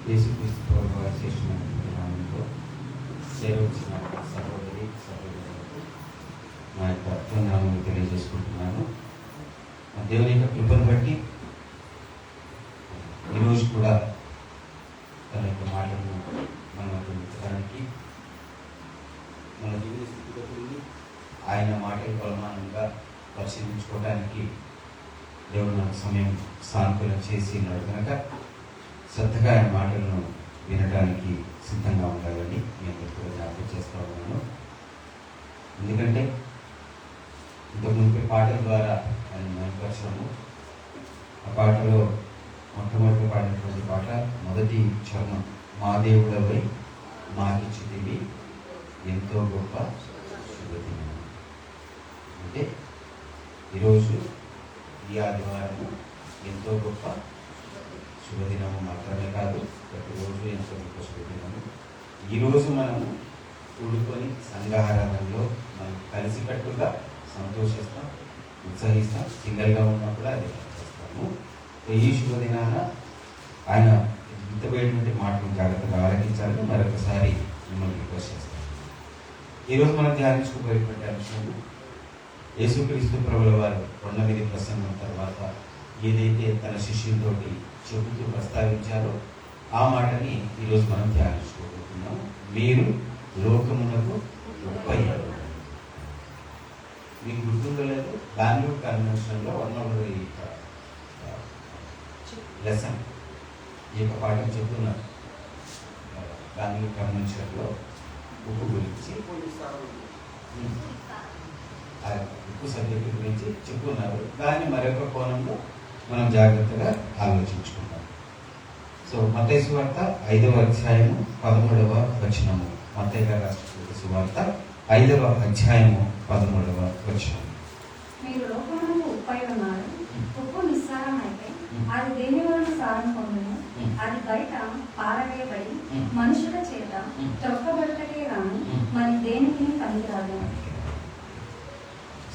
యేసుక్రీస్తు ప్రభువు వారి శ్రేష్టమైనటువంటి నామములో చేరవచ్చిన సహోదరి సహోదరులకు నా యొక్క వందనాలను తెలియజేసుకుంటున్నాను. దేవుని యొక్క కృపను బట్టి ఈరోజు కూడా తన యొక్క మాటలను మనం అందించడానికి మన జీవిత స్థితిగతుల్ని ఆయన మాటల కొలమానంగా పరిశీలించుకోవడానికి దేవుడు నాకు సమయం సానుకూలం చేసి ఉన్నాడు కనుక శ్రద్ధగా ఆయన మాటలను వినడానికి సిద్ధంగా ఉండాలని నేను ఎక్కువ జ్ఞాపకం చేస్తూ ఉన్నాను. ఎందుకంటే ఇంతకుముందు పాటల ద్వారా ఆయన మహిమపరచాము. ఆ పాటలో మొట్టమొదటి పాడినటువంటి పాట మొదటి చరణం, మా దేవుడవై మాకిచ్చితివి ఎంతో గొప్ప శుభదినం. అంటే ఈరోజు ఈ ఆదివారము ఎంతో గొప్ప శుభదినము మాత్రమే కాదు, ప్రతిరోజు ఎంతో గొప్ప శుభదినము. ఈరోజు మనము కూడుకొని సంఘారాధనలో మనం కలిసికట్టుగా సంతోషిస్తాం, ఉత్సహిస్తాం. సింగల్గా ఉన్నప్పుడు అది చేస్తాము. ఈ శుభదినాన ఆయన ఇంతపోయేటువంటి మాటలు జాగ్రత్తగా ఆలకించాలని మరొకసారి మిమ్మల్ని రిక్వెస్ట్ చేస్తాను. ఈరోజు మనం ధ్యానించుకోబోయేటువంటి అంశం యేసుక్రీస్తు ప్రభుల వారు కొండ మీద ప్రసంగం తర్వాత ఏదైతే తన శిష్యులతోటి చెబుతూ ప్రస్తావించారో ఆ మాటని ఈరోజు మనం ధ్యానించుకోబోతున్నాం. మీరు లోకమునకు ఉప్పయ్యారు. మీకు గుర్తుండలేదు, బెంగళూరు కన్వెన్షన్లో వన్ ఆఫ్ ది లెసన్ ఈ యొక్క పాఠం చెప్తున్నారు. బెంగళూరు కన్వెన్షన్లో ఉప్పు గురించి, ఆ ఉప్పు సబ్జెక్టు గురించి చెప్పుకున్నారు. దాన్ని మరొక కోణంలో మనం జాగ్రత్తగా ఆలోచించుకుంటాం. సో మత్తయి సువార్త 5వ అధ్యాయము 13వ వచనము. మత్తయి గారు రాసిన సువార్త 5వ అధ్యాయము 13వ వచనము. మీరు లోకమునకు ఉప్పై ఉన్నారు. ఉప్పు నిస్సారమైతే అది దేని వలన సారం పొందును? అది బయట పారవేయబడి మనుషుల చేత త్రొక్కబడటకే గాని మరి దేనికి పనికిరాదు.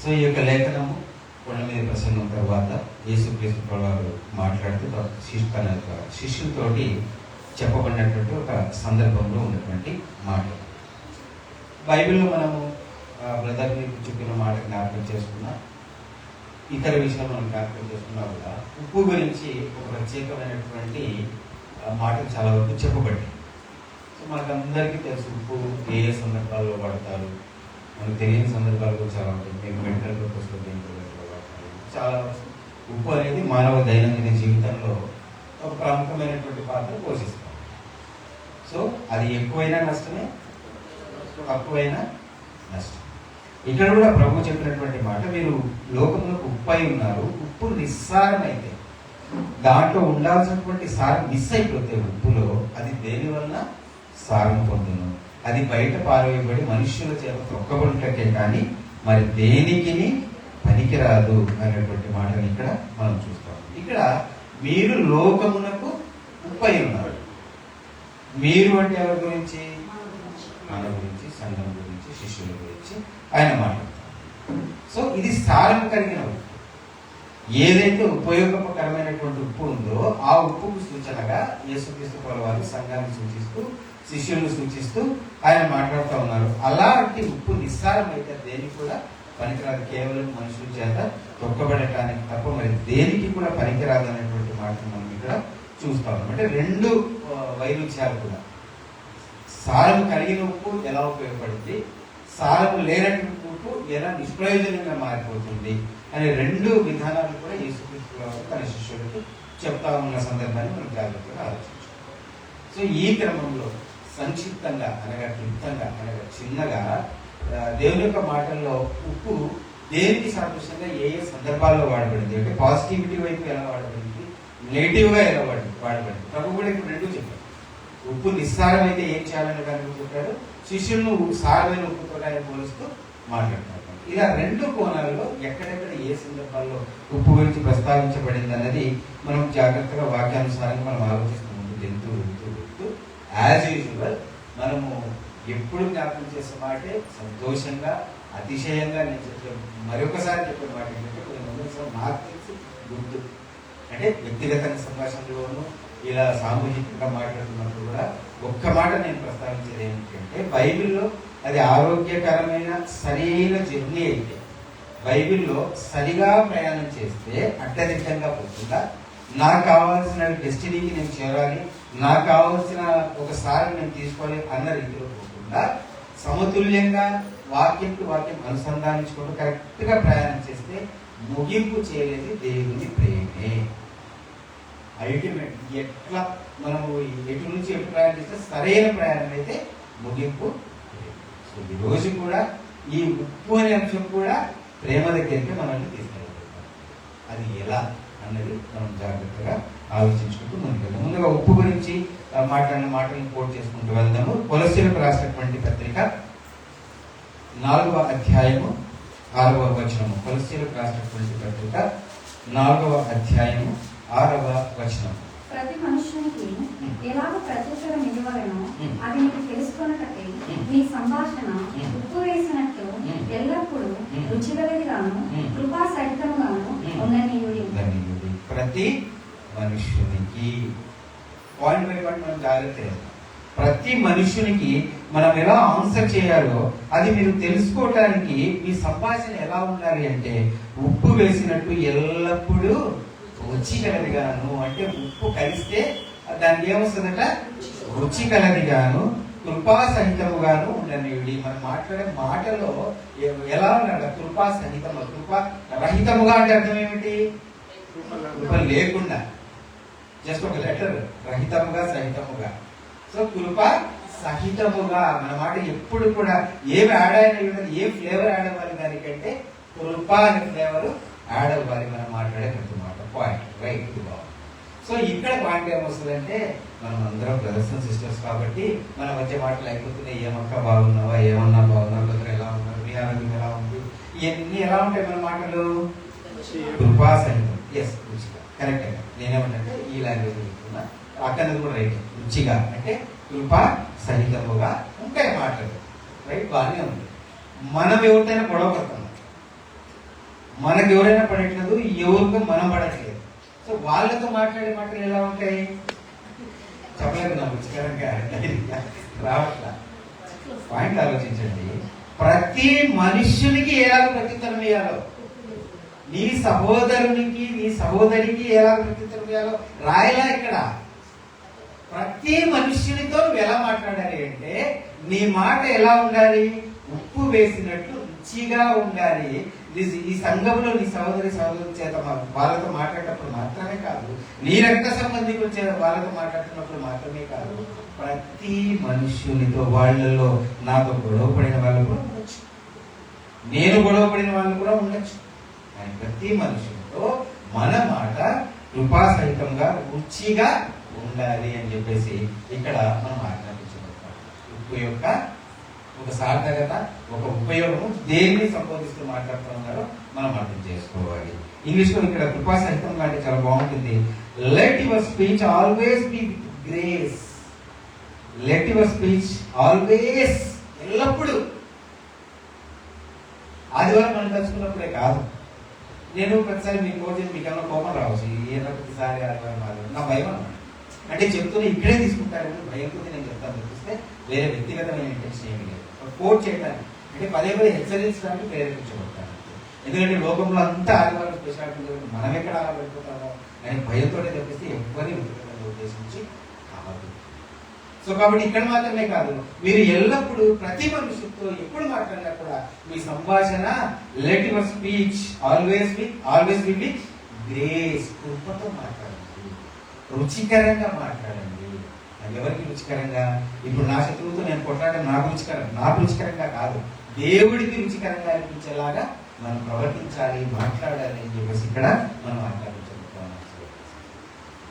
సో ఈ యొక్క లేఖనము కొండ మీద ప్రసంగం తర్వాత యేసుక్రీస్తు ప్రభువు మాట్లాడుతూ తన యొక్క శిష్యులతోటి చెప్పబడినటువంటి ఒక సందర్భంలో ఉన్నటువంటి మాట. బైబిల్లో మనము బ్రదర్ మీకు చెప్పిన మాట జ్ఞాపకం చేసుకున్నా, ఇతర విషయాలు మనం జ్ఞాపకం చేసుకున్నా కూడా ఉప్పు గురించి ఒక ప్రత్యేకమైనటువంటి మాటలు చాలా వరకు చెప్పబడ్డాయి. సో మనకందరికీ తెలుసు ఉప్పు ఏ ఏ సందర్భాల్లో వాడతారు, మనకు తెలియని సందర్భాలు కూడా చాలా ఉంటాయి. మీకు మెడికల్ పర్పస్లో దేంట్లో వాడతారు. చాలా ఉప్పు అనేది మానవ దైనందిన జీవితంలో ఒక ప్రముఖమైనటువంటి పాత్ర పోషిస్తాం. సో అది ఎక్కువైనా నష్టమే, తక్కువైనా నష్టం. ఇక్కడ కూడా ప్రభు చెప్పినటువంటి మాట, మీరు లోకములకు ఉప్పై ఉన్నారు. ఉప్పు నిస్సారమైతే, దాంట్లో ఉండాల్సినటువంటి సారం మిస్ అయిపోతే ఉప్పులో, అది దేని వలన సారం పొందును? అది బయట పారవేయబడి మనుష్యుల చేత తొక్కబడుటకే కానీ మరి దేనికి పనికిరాదు అనేటువంటి మాటని ఇక్కడ మనం చూస్తాం. ఇక్కడ మీరు లోకమునకు ఉప్పై ఉన్నారు. మీరు అంటే ఎవరి గురించి? మన గురించి, సంఘం గురించి, శిష్యుల గురించి ఆయన మాట్లాడతారు. సో ఇది సారం కలిగిన ఉప్పు. ఏదైతే ఉపయోగకరమైనటువంటి ఉప్పు ఉందో ఆ ఉప్పుకు సూచనగా యేసుక్రీస్తు ప్రభువారు సంఘాన్ని సూచిస్తూ, శిష్యులను సూచిస్తూ ఆయన మాట్లాడుతూ ఉన్నారు. అలాంటి ఉప్పు నిస్సారం అయితే దేనికి కూడా పనికిరాదు, కేవలం మనుషుల చేత తొక్కబడటానికి తప్ప మరి దేనికి కూడా పనికిరాదు అనేటువంటి మాటను మనం ఇక్కడ చూస్తా ఉన్నాం. అంటే రెండు వైరుధ్యాలు కూడా, సారం కలిగిన ఉప్పు ఎలా ఉపయోగపడుతుంది, సారం లేనటువంటి ఉప్పు ఎలా నిష్ప్రయోజనంగా మారిపోతుంది అనే రెండు విధానాలు కూడా యేసుక్రీస్తు తన శిష్యులకు చెప్తా ఉన్న సందర్భాన్ని మనం జాగ్రత్తగా ఆలోచించాం. సో ఈ క్రమంలో సంక్షిప్తంగా అనగా క్లుప్తంగా అనగా చిన్నగా దేవుని యొక్క మాటల్లో ఉప్పు దేనికి సాదృశ్యంగా ఏ ఏ సందర్భాల్లో వాడబడింది, అంటే పాజిటివిటీ వైపు ఎలా వాడబడింది, నెగిటివ్గా ఎలా వాడబడింది. ప్రభు కూడా ఇప్పుడు రెండూ చెప్పారు. ఉప్పు నిస్సారం అయితే ఏం చేయాలని దాన్ని చెప్పారు, శిష్యులను సారమైన ఉప్పుతో ఆయన పోలుస్తూ మాట్లాడతారు. ఇలా రెండు కోణాల్లో ఎక్కడెక్కడ ఏ సందర్భాల్లో ఉప్పు గురించి ప్రస్తావించబడింది అన్నది మనం జాగ్రత్తగా వాక్యానుసారంగా మనం ఆలోచిస్తూ వెళ్తూ యాజ్ యూజువల్ మనము ఎప్పుడు జ్ఞాపకం చేసే మాటే సంతోషంగా, అతిశయంగా నేను చెప్పే మరొకసారి చెప్పే మాట ఏంటంటే, కొన్ని నాకు తెలిసి గుర్తు అంటే వ్యక్తిగత సంభాషణలోనూ ఇలా సామూహికంగా మాట్లాడుతున్నప్పుడు కూడా ఒక్క మాట నేను ప్రస్తావించేది ఏమిటంటే, బైబిల్లో అది ఆరోగ్యకరమైన సరైన జర్నీ అయితే, బైబిల్లో సరిగా ప్రయాణం చేస్తే అడ్డదిడ్డంగా పోకుండా నాకు కావాల్సిన డెస్టినీకి నేను చేరాలి, నాకు కావాల్సిన ఒక సారి నేను తీసుకోవాలి అన్న రీతిలో పోకుండా సమతుల్యంగా వాక్యం టు వాక్యం అనుసంధానించుకుంటూ కరెక్ట్గా ప్రయాణం చేస్తే ముగింపు చేయలేదు దేవుని ప్రేమే. అల్టిమేట్ ఎట్లా మనము ఎటు నుంచి ఎటు ప్రయాణం చేస్తే సరైన ప్రయాణం అయితే ముగింపు. సో ఈరోజు కూడా ఈ ఉప్పు అనే అంశం కూడా ప్రేమ దగ్గరికి మనల్ని తీసుకెళ్ళగలుగుతాం. అది ఎలా అన్నది మనం జాగ్రత్తగా ఆలోచించుకుంటూ ముందుకెళ్దాం. ముందుగా ఉప్పు గురించి మాట్లాడిన మాటలను కోట్ చేసుకుంటూ వెళ్దాము. కొలస్సీలకు రాసినటువంటి పత్రిక 4వ అధ్యాయము 6వ వచనము. కొలస్సీలకు రాసినటువంటి పత్రిక 4వ అధ్యాయము 6వ వచనం. ప్రతి మనుషునికి ఎలాగ ప్రత్యుత్తరం ఇవ్వవలెనో అది నీకు తెలుసుకొనుటకై నీ సంభాషణ ఉప్పు వేసినట్లు ఎల్లప్పుడూ రుచిగలదిగాను కృపా సహితముగాను ఉండనీయుడి. ప్రతి మనుష్యునికి పాయింట్ బై పాయింట్ మనం జాగ్రత్త. ప్రతి మనుష్యునికి మనం ఎలా ఆన్సర్ చేయాలో అది మీరు తెలుసుకోవటానికి మీ సంభాషణ ఎలా ఉండాలి అంటే, ఉప్పు వేసినట్టు ఎల్లప్పుడూ రుచి కలదిగాను. అంటే ఉప్పు కలిస్తే దానికి ఏమొస్తుందట? రుచి కలదిగాను కృపా సహితముగాను ఉండనివ్వండి. మనం మాట్లాడే మాటలో ఎలా ఉన్నాడు? కృపా సహితము. కృపా రహితముగా అంటే అర్థం ఏమిటి? కృప లేకుండా, జస్ట్ ఒక లెటర్. రహితముగా సహితముగా. సో కృప సహితముగా మన మాట ఎప్పుడు కూడా ఏమి యాడ్ అయినా ఏ ఫ్లేవర్ యాడ్ అవ్వాలి దానికంటే కృప అనే ఫ్లేవర్ యాడ్ అవ్వాలి మనం మాట్లాడే ప్రతి మాట. Point right. సో ఇక్కడ పాయింట్ ఏమొస్తుందంటే, మనం అందరం బ్రదర్స్ అండ్ సిస్టర్స్ కాబట్టి మన మధ్య మాటలు అయిపోతున్నాయి. ఏమక్క బాగున్నావా, ఏమన్నా బాగున్నారు, బ్రదర్ ఎలా ఉన్నారు, మీ ఆరోగ్యం ఎలా ఉంది, ఇవన్నీ ఎలా ఉంటాయి మన మాటలు? కృపా సహితం. ఎస్, రుచిగా. కరెక్ట్. నేనేమంటే ఈ లాంగ్వేజ్ చెప్తున్నా, అక్కడది కూడా రైట్. రుచిగా అంటే కృపా సహితముగా ఉంటాయి మాటలు. రైట్, బాగానే ఉంది. మనం ఎవరితోనైనా గొడవ పడుతున్నాం, మనకు ఎవరైనా పడట్లేదు, ఎవరికో మనం పడట్లేదు. సో వాళ్ళతో మాట్లాడే మాటలు ఎలా ఉంటాయి? చెప్పలేదు నాకు రుచికరంగా రావట్లా. పాయింట్ ఆలోచించండి. ప్రతి మనుష్యునికి ఎలా ప్రత్యుత్తరం ఇవ్వాలో, నీ సహోదరునికి నీ సహోదరికి ఎలా ప్రత్యుత్తరం ఇవ్వాలో రాయలా ఇక్కడ. ప్రతి మనుష్యునితో నువ్వు ఎలా మాట్లాడాలి అంటే, నీ మాట ఎలా ఉండాలి? ఉప్పు వేసినట్లు రుచిగా ఉండాలి. ఈ సంఘంలో నీ సహోదరి చేత వాళ్ళతో మాట్లాడేటప్పుడు మాత్రమే కాదు, నీ రక్త సంబంధికుల చేత వాళ్ళతో మాట్లాడుతున్నప్పుడు మాత్రమే కాదు, ప్రతి మనుష్యునితో, వాళ్ళలో నాతో గొడవ పడిన వాళ్ళు కూడా ఉండొచ్చు, నేను గొడవ పడిన వాళ్ళు కూడా ఉండొచ్చు, కానీ ప్రతి మనుషులతో మన మాట కృపా సహితంగా రుచిగా ఉండాలి అని చెప్పేసి ఇక్కడ మనం ఆజ్ఞాపించబడతాం. ఉప్పు యొక్క ఒక సార్థకత, ఒక ఉపయోగము దేన్ని సంబోధిస్తూ మాట్లాడుతున్నారో మనం అర్థం చేసుకోవాలి. ఇంగ్లీష్ లో ఇక్కడ కృపా సహితంగా అంటే చాలా బాగుంటుంది. Let your speech always be with grace. Let your speech always, ఎల్లప్పుడూ. ఆదివారం మనం తలుచుకున్నప్పుడే కాదు. నేను ప్రతిసారి మీకు కోర్టు మీకు ఏమైనా కోపం రావచ్చు, ఏదో ప్రతిసారి ఆదివారం నా భయం అన్నమాట. అంటే చెప్తూనే ఇక్కడే తీసుకుంటారని భయంతో నేను చెప్తాను తప్పిస్తే వేరే వ్యక్తిగతమైన ఇంటెన్షన్ ఏమి లేదు. కోట్ చేయడానికి అంటే పదే హెచ్చరించడానికి ప్రేరేపించబడతాను. ఎందుకంటే లోకంలో అంతా ఆదివారం స్పెషాలిటీ మనం ఎక్కడ అలా వెళ్ళిపోతామో అని భయంతో తప్పిస్తే ఎవరిని వ్యక్తిగతంగా ఉద్దేశించి కాదు. సో కాబట్టి ఇక్కడ మాత్రమే కాదు, మీరు ఎల్లప్పుడూ ప్రతి మనుషులతో ఎప్పుడు మాట్లాడినా కూడా మీ సంభాషణ let your speech always with grace, కృపతో మాట్లాడండి, రుచికరంగా మాట్లాడండి. ఎవరికి రుచికరంగా? ఇప్పుడు నా శత్రువుతో నేను కొట్లాడడం నాకు రుచికరంగా కాదు, దేవుడికి రుచికరంగా అనిపించేలాగా మనం ప్రవర్తించాలి, మాట్లాడాలి అని చెప్పేసి ఇక్కడ మనం మాట్లాడించుకుంటున్నాం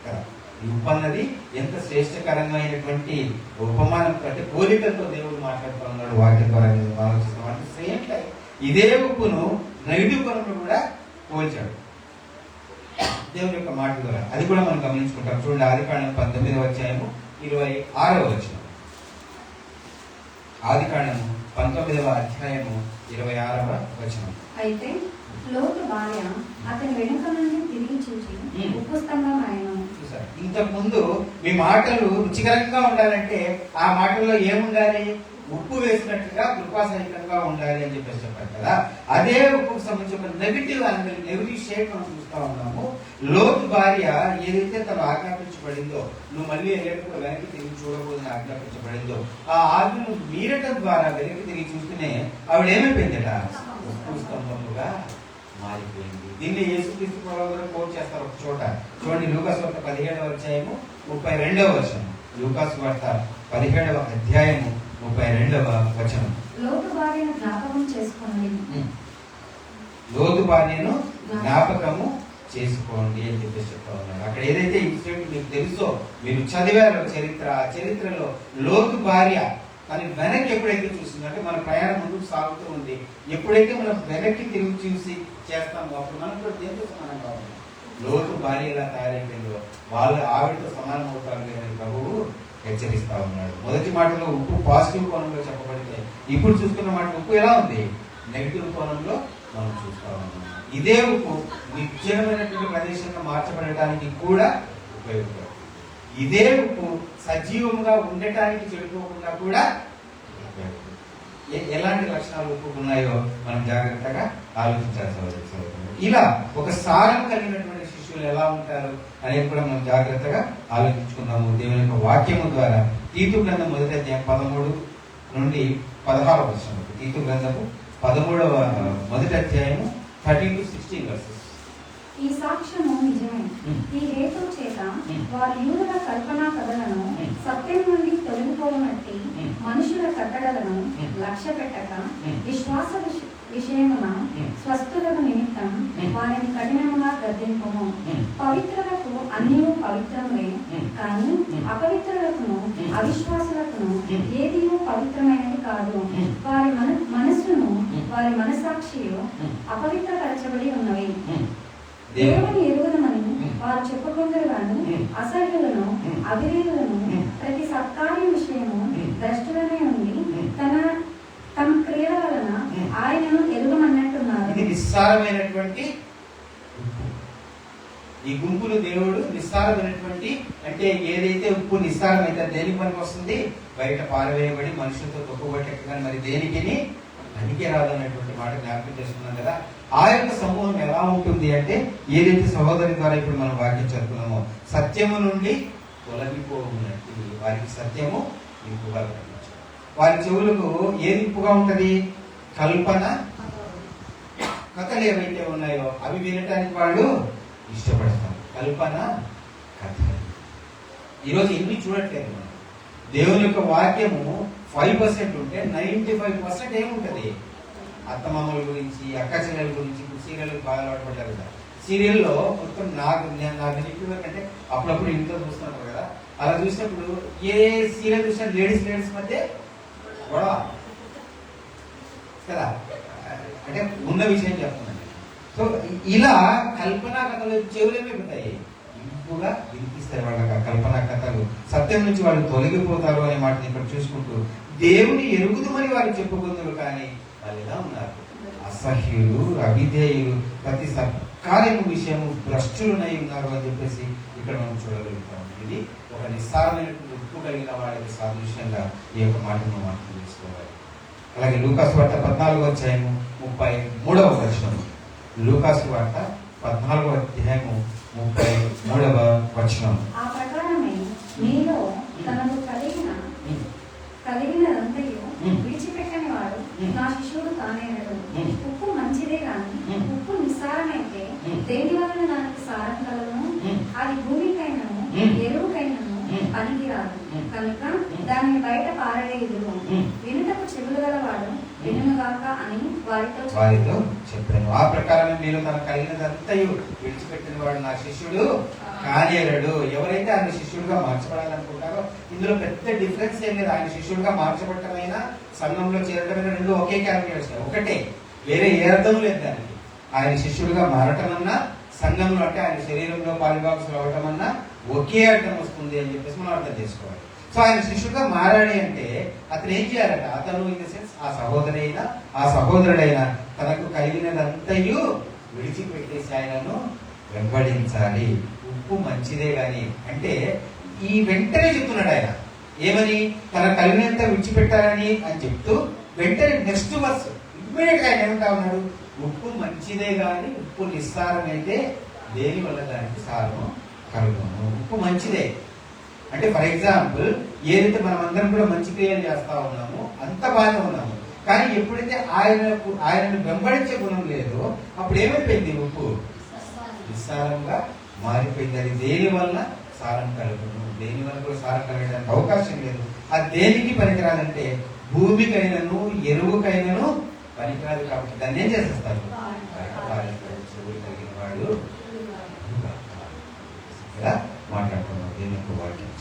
కదా. ఈ ఉపన్నది ఎంత శ్రేష్టకరమైనటువంటి ఉపమానం అంటే పోలికలతో దేవుడు మాట్లాడుతూ ఉన్నాడు వాక్యం ద్వారా ఆలోచిస్తాం. అంటే సేమ్ టైం ఇదే ఉప్పును నెగిటివ్ పనులు కూడా పోల్చాడు దేవుని యొక్క మాట ద్వారా. అది కూడా మనం గమనించుకుంటాం. చూడండి, ఆదికాండం 19వ అధ్యాయము 26వ వచనం. ఆదికాండము 19వ అధ్యాయము 26వ వచనం. అయితే లోతు భార్య అతని వెనుక నుండి తిరిగి చూసి ఉప్పు స్తంభం ఆయనను. చూసారు, ఇంతకు ముందు మీ మాటలు రుచికరంగా ఉండాలంటే ఆ మాటల్లో ఏముండాలి? ఉప్పు వేసినట్టుగా కృపాసహితంగా ఉండాలి అని చెప్పేసి చెప్పారు కదా. అదే ఉప్పుకు సంబంధించి ఒక నెగిటివ్ షేడ్ మనం చూస్తా ఉన్నాము. లోతు భార్య ఏదైతే తను ఆజ్ఞాపించబడిందో, నువ్వు మళ్ళీ ఎల్లప్పుడు వెనక్కి తిరిగి చూడకూడదని ఆజ్ఞాపించబడిందో, ఆ ఆజ్ఞను మీరటం ద్వారా వెనక్కి తిరిగి చూస్తూనే ఆవిడ ఏమైపోయిందట? ఉప్పు స్తంభముగా మారిపోయింది. దీన్ని యేసుక్రీస్తు ప్రభువు కోట్ చేస్తారు ఒక చోట. చూడండి, లూకాసు వార్త 17వ అధ్యాయము 32వ వచనం. లూకాసు వార్త 17వ అధ్యాయము 32వ వచనం. లోతు భార్యను జ్ఞాపకం చేసుకోండి. లోతు భార్యను జ్ఞాపకము చేసుకోండి అని చెప్పేసి చెప్తా ఉన్నాడు. అక్కడ ఏదైతే ఇన్సిడెంట్ మీకు తెలుసో, మీరు చదివారు చరిత్ర, ఆ చరిత్రలో లోతు భార్య కానీ వెనక్కి ఎప్పుడైతే చూసిందంటే మన ప్రయాణం ముందుకు సాగుతూ ఉంది, ఎప్పుడైతే మనం వెనక్కి తిరిగి చూసి చేస్తామో అప్పుడు మనం కూడా దేంతో సమానం కావాలి? లోతు భార్య ఎలా తయారైపోయిందో వాళ్ళు ఆవిడతో సమానం అవుతారు అని ప్రభువు హెచ్చరిస్తా ఉన్నాడు. మొదటి మాటలో ఉప్పు పాజిటివ్ కోణంలో చెప్పబడితే, ఇప్పుడు చూసుకున్న మాట ఉప్పు ఎలా ఉంది? నెగిటివ్ కోణంలో మనం చూస్తా ఉన్నాం. ఇదే ఉప్పు నిత్యమైనటువంటి ప్రదేశంగా మార్చబడటానికి కూడా ఉపయోగపడుతుంది. ఇదే ఉప్పు సజీవంగా ఉండటానికి చెడిపోకుండా కూడా ఉపయోగపడుతుంది. ఎలాంటి లక్షణాలు ఉప్పుకు ఉన్నాయో మనం జాగ్రత్తగా ఆలోచించాల్సి అవుతుంది. ఇలా ఒక సారం కలిగినటువంటి శిష్యులు ఎలా ఉంటారు అనేది కూడా మనం జాగ్రత్తగా ఆలోచించుకున్నాము దేవుని యొక్క వాక్యము ద్వారా. తీతు గ్రంథం మొదటి అధ్యాయం 13 నుండి 16వ వచనం. తీతు గ్రంథము 13వ మొదటి అధ్యాయము 13 to 16 verses. ఈ సాక్ష్యము నిజమే. ఈ హేతు చేత వారి యూదుల కల్పనా కథలను సత్యం నుండి తొలగిపోవనట్టి మనుషుల కట్టడలను లక్ష్య పెట్టక విశ్వాస విషయమున స్వస్థులకు నిమిత్తం వారిని కఠినముగా గద్దింపము. పవిత్రులకు అన్నీ పవిత్రములే, కానీ అపవిత్రులకును అవిశ్వాసులకును ఏది పవిత్రమైనది కాదు. వారి మనస్సును వారి మనసాక్షియు అపవిత్రపరచబడి ఉన్నవి. దేవుని ఎరుగుదమని వారు చెప్పుకుందరు గాని అసహ్యులను అవిధేయులను ప్రతి సత్కార్య విషయము ద్రష్టులనే ఉండి తమ క్రియల వలన ఆయనను ఎరుగమన్నట్టున్నారు. ఇది నిస్సారమైనటువంటి ఈ గుంపులు దేవుడు నిస్సారమైనటువంటి, అంటే ఏదైతే ఉప్పు నిస్సారమైతే దేనికి పనికి వస్తుంది? బయట పారవేయబడి మనుషులతో తొక్కుబట్టెక్కగానే మరి దేనికి పనికి రాదన్నటువంటి మాట జ్ఞాపకం చేసుకున్నాం కదా. ఆ యొక్క సమూహం ఎలా ఉంటుంది అంటే, ఏదైతే సహోదరి ద్వారా ఇప్పుడు మనం వాక్యం చదువుకున్నామో, సత్యము నుండి తొలగిపోవున్నట్టు వారికి సత్యము ఇంపుగా కనిపించాలి. వారి చెవులకు ఏది ఇంపుగా ఉంటది? కల్పన కథలు ఏవైతే ఉన్నాయో అవి వినటానికి వాళ్ళు ఇష్టపడతారు. కల్పన కథలు ఈరోజు ఎన్ని చూడట్లేదు మనం. దేవుని యొక్క వాక్యము 5% ఉంటే 95% ఏముంటది? అత్తమామల గురించి, అక్క చెల్లెల గురించి. ఇప్పుడు సీరియల్ బాగా అలవాటు కదా. సీరియల్లో మొత్తం నాకు అంటే అప్పుడప్పుడు ఇంట్లో చూస్తున్నారు కదా, అలా చూసినప్పుడు ఏ సీరియల్ చూసినా లేడీస్ మధ్య గొడవ కదా. అంటే ఉన్న విషయం చెప్తున్నాను. సో ఇలా కల్పనా కథలు చెవులేమైపోతాయి? ఇంపుగా వినిపిస్తాయి వాళ్ళకి ఆ కల్పనా కథలు. సత్యం నుంచి వాళ్ళు తొలగిపోతారు అనే మాటని ఇక్కడ చూసుకుంటూ, దేవుని ఎరుగుదమని వారు చెప్పుకుందరు కానీ వాళ్ళు ఎలా ఉన్నారు? అసహ్యులు, అవిధేయులు, ప్రతి సత్కార్యము విషయము భ్రష్టులునై ఉన్నారు అని చెప్పేసి ఇక్కడ మనం చూడగలుగుతాం. ఇది ఒక నిస్సారమైనటువంటి ఉప్పు కలిగిన వాడికి సాదృశ్యంగా ఈ యొక్క మాటను మనం తెలుసుకోవాలి. అలాగే లూకాసు వార్త 14వ అధ్యాయము 33వ వచనం. లూకాసు వార్త 14వ అధ్యాయము 33వ వచనం. ఆ ప్రకారమే మీలో తనకు కలిగినదంతయు విడిచిపెట్టని వాడు నా శిష్యుడు కానేరడు. ఉప్పు మంచిదే కానీ ఉప్పు నిస్సారమైతే దేని వలన దానికి సారం కలగను? అది భూమికైనను ఎరువుకైనను పనికిరాదు కనుక దానిని బయట పారవేయుదురు. వినుటకు చెవులు గలవాడు వినుగాక అని వారితో చెప్పాను. ఆ ప్రకారమే మీరు తన కలిగినదంతయు విడిచిపెట్టిన వాడు నా శిష్యుడు కానేరడు. ఎవరైతే ఆయన శిష్యుడిగా మార్చబడాలనుకుంటారో, ఇందులో పెద్ద డిఫరెన్స్ ఏం లేదు. ఆయన శిష్యుడిగా మార్చబడటమైనా సంఘంలో చేరటమైనా రెండు ఒకే క్యాలిక్యులేషన్, ఒకటే, వేరే ఏ అర్థం లేదు దానికి. ఆయన శిష్యుడిగా మారటం అన్నా, సంఘంలో అంటే ఆయన శరీరంలో పాలిభాగస్తులు అవటం అన్నా ఒకే అర్థం వస్తుంది అని చెప్పేసి మనం అర్థం చేసుకోవాలి. సో ఆయన శిష్యుడిగా మారాడి అంటే అతను ఏం చేయాలట? అతను ఇన్ ద సెన్స్ ఆ సహోదరుడైనా తనకు కలిగినదంతయు విడిచిపెట్టేసి ఆయనను వెంబడించాలి. ఉప్పు ఉప్పు మంచిదే గాని అంటే ఈ వెంటనే చెప్తున్నాడు ఆయన ఏమని, తన కలిగినంత విడిచిపెట్టాలని అని చెప్తూ వెంటనే నెక్స్ట్ వర్స్ ఇమ్మీడియట్ గా ఆయన ఏమంటా ఉన్నాడు, ఉప్పు మంచిదే గాని ఉప్పు నిస్సారమైతే దేని వల్ల దానికి సారము కలుగును. ఉప్పు మంచిదే అంటే ఫర్ ఎగ్జాంపుల్ ఏదైతే మనం అందరం కూడా మంచి క్రియలు చేస్తా ఉన్నామో అంత బాగానే ఉన్నాము, కానీ ఎప్పుడైతే ఆయనను వెంబడించే గుణం లేదో అప్పుడు ఏమైపోయింది, ఉప్పు నిస్సారంగా మారిపోయింది. అది దేని వల్ల సారం కలుగును, దేని వల్ల కూడా సారం కలగడానికి అవకాశం లేదు. అది దేనికి పనికిరాదంటే భూమికైనను ఎరువుకైనను పనికిరాదు. కాబట్టి దాన్ని ఏం చేసేస్తారు, చెవులు కలిగిన వాడు మాట్లాడుతున్నారు దేని యొక్క వాక్యం.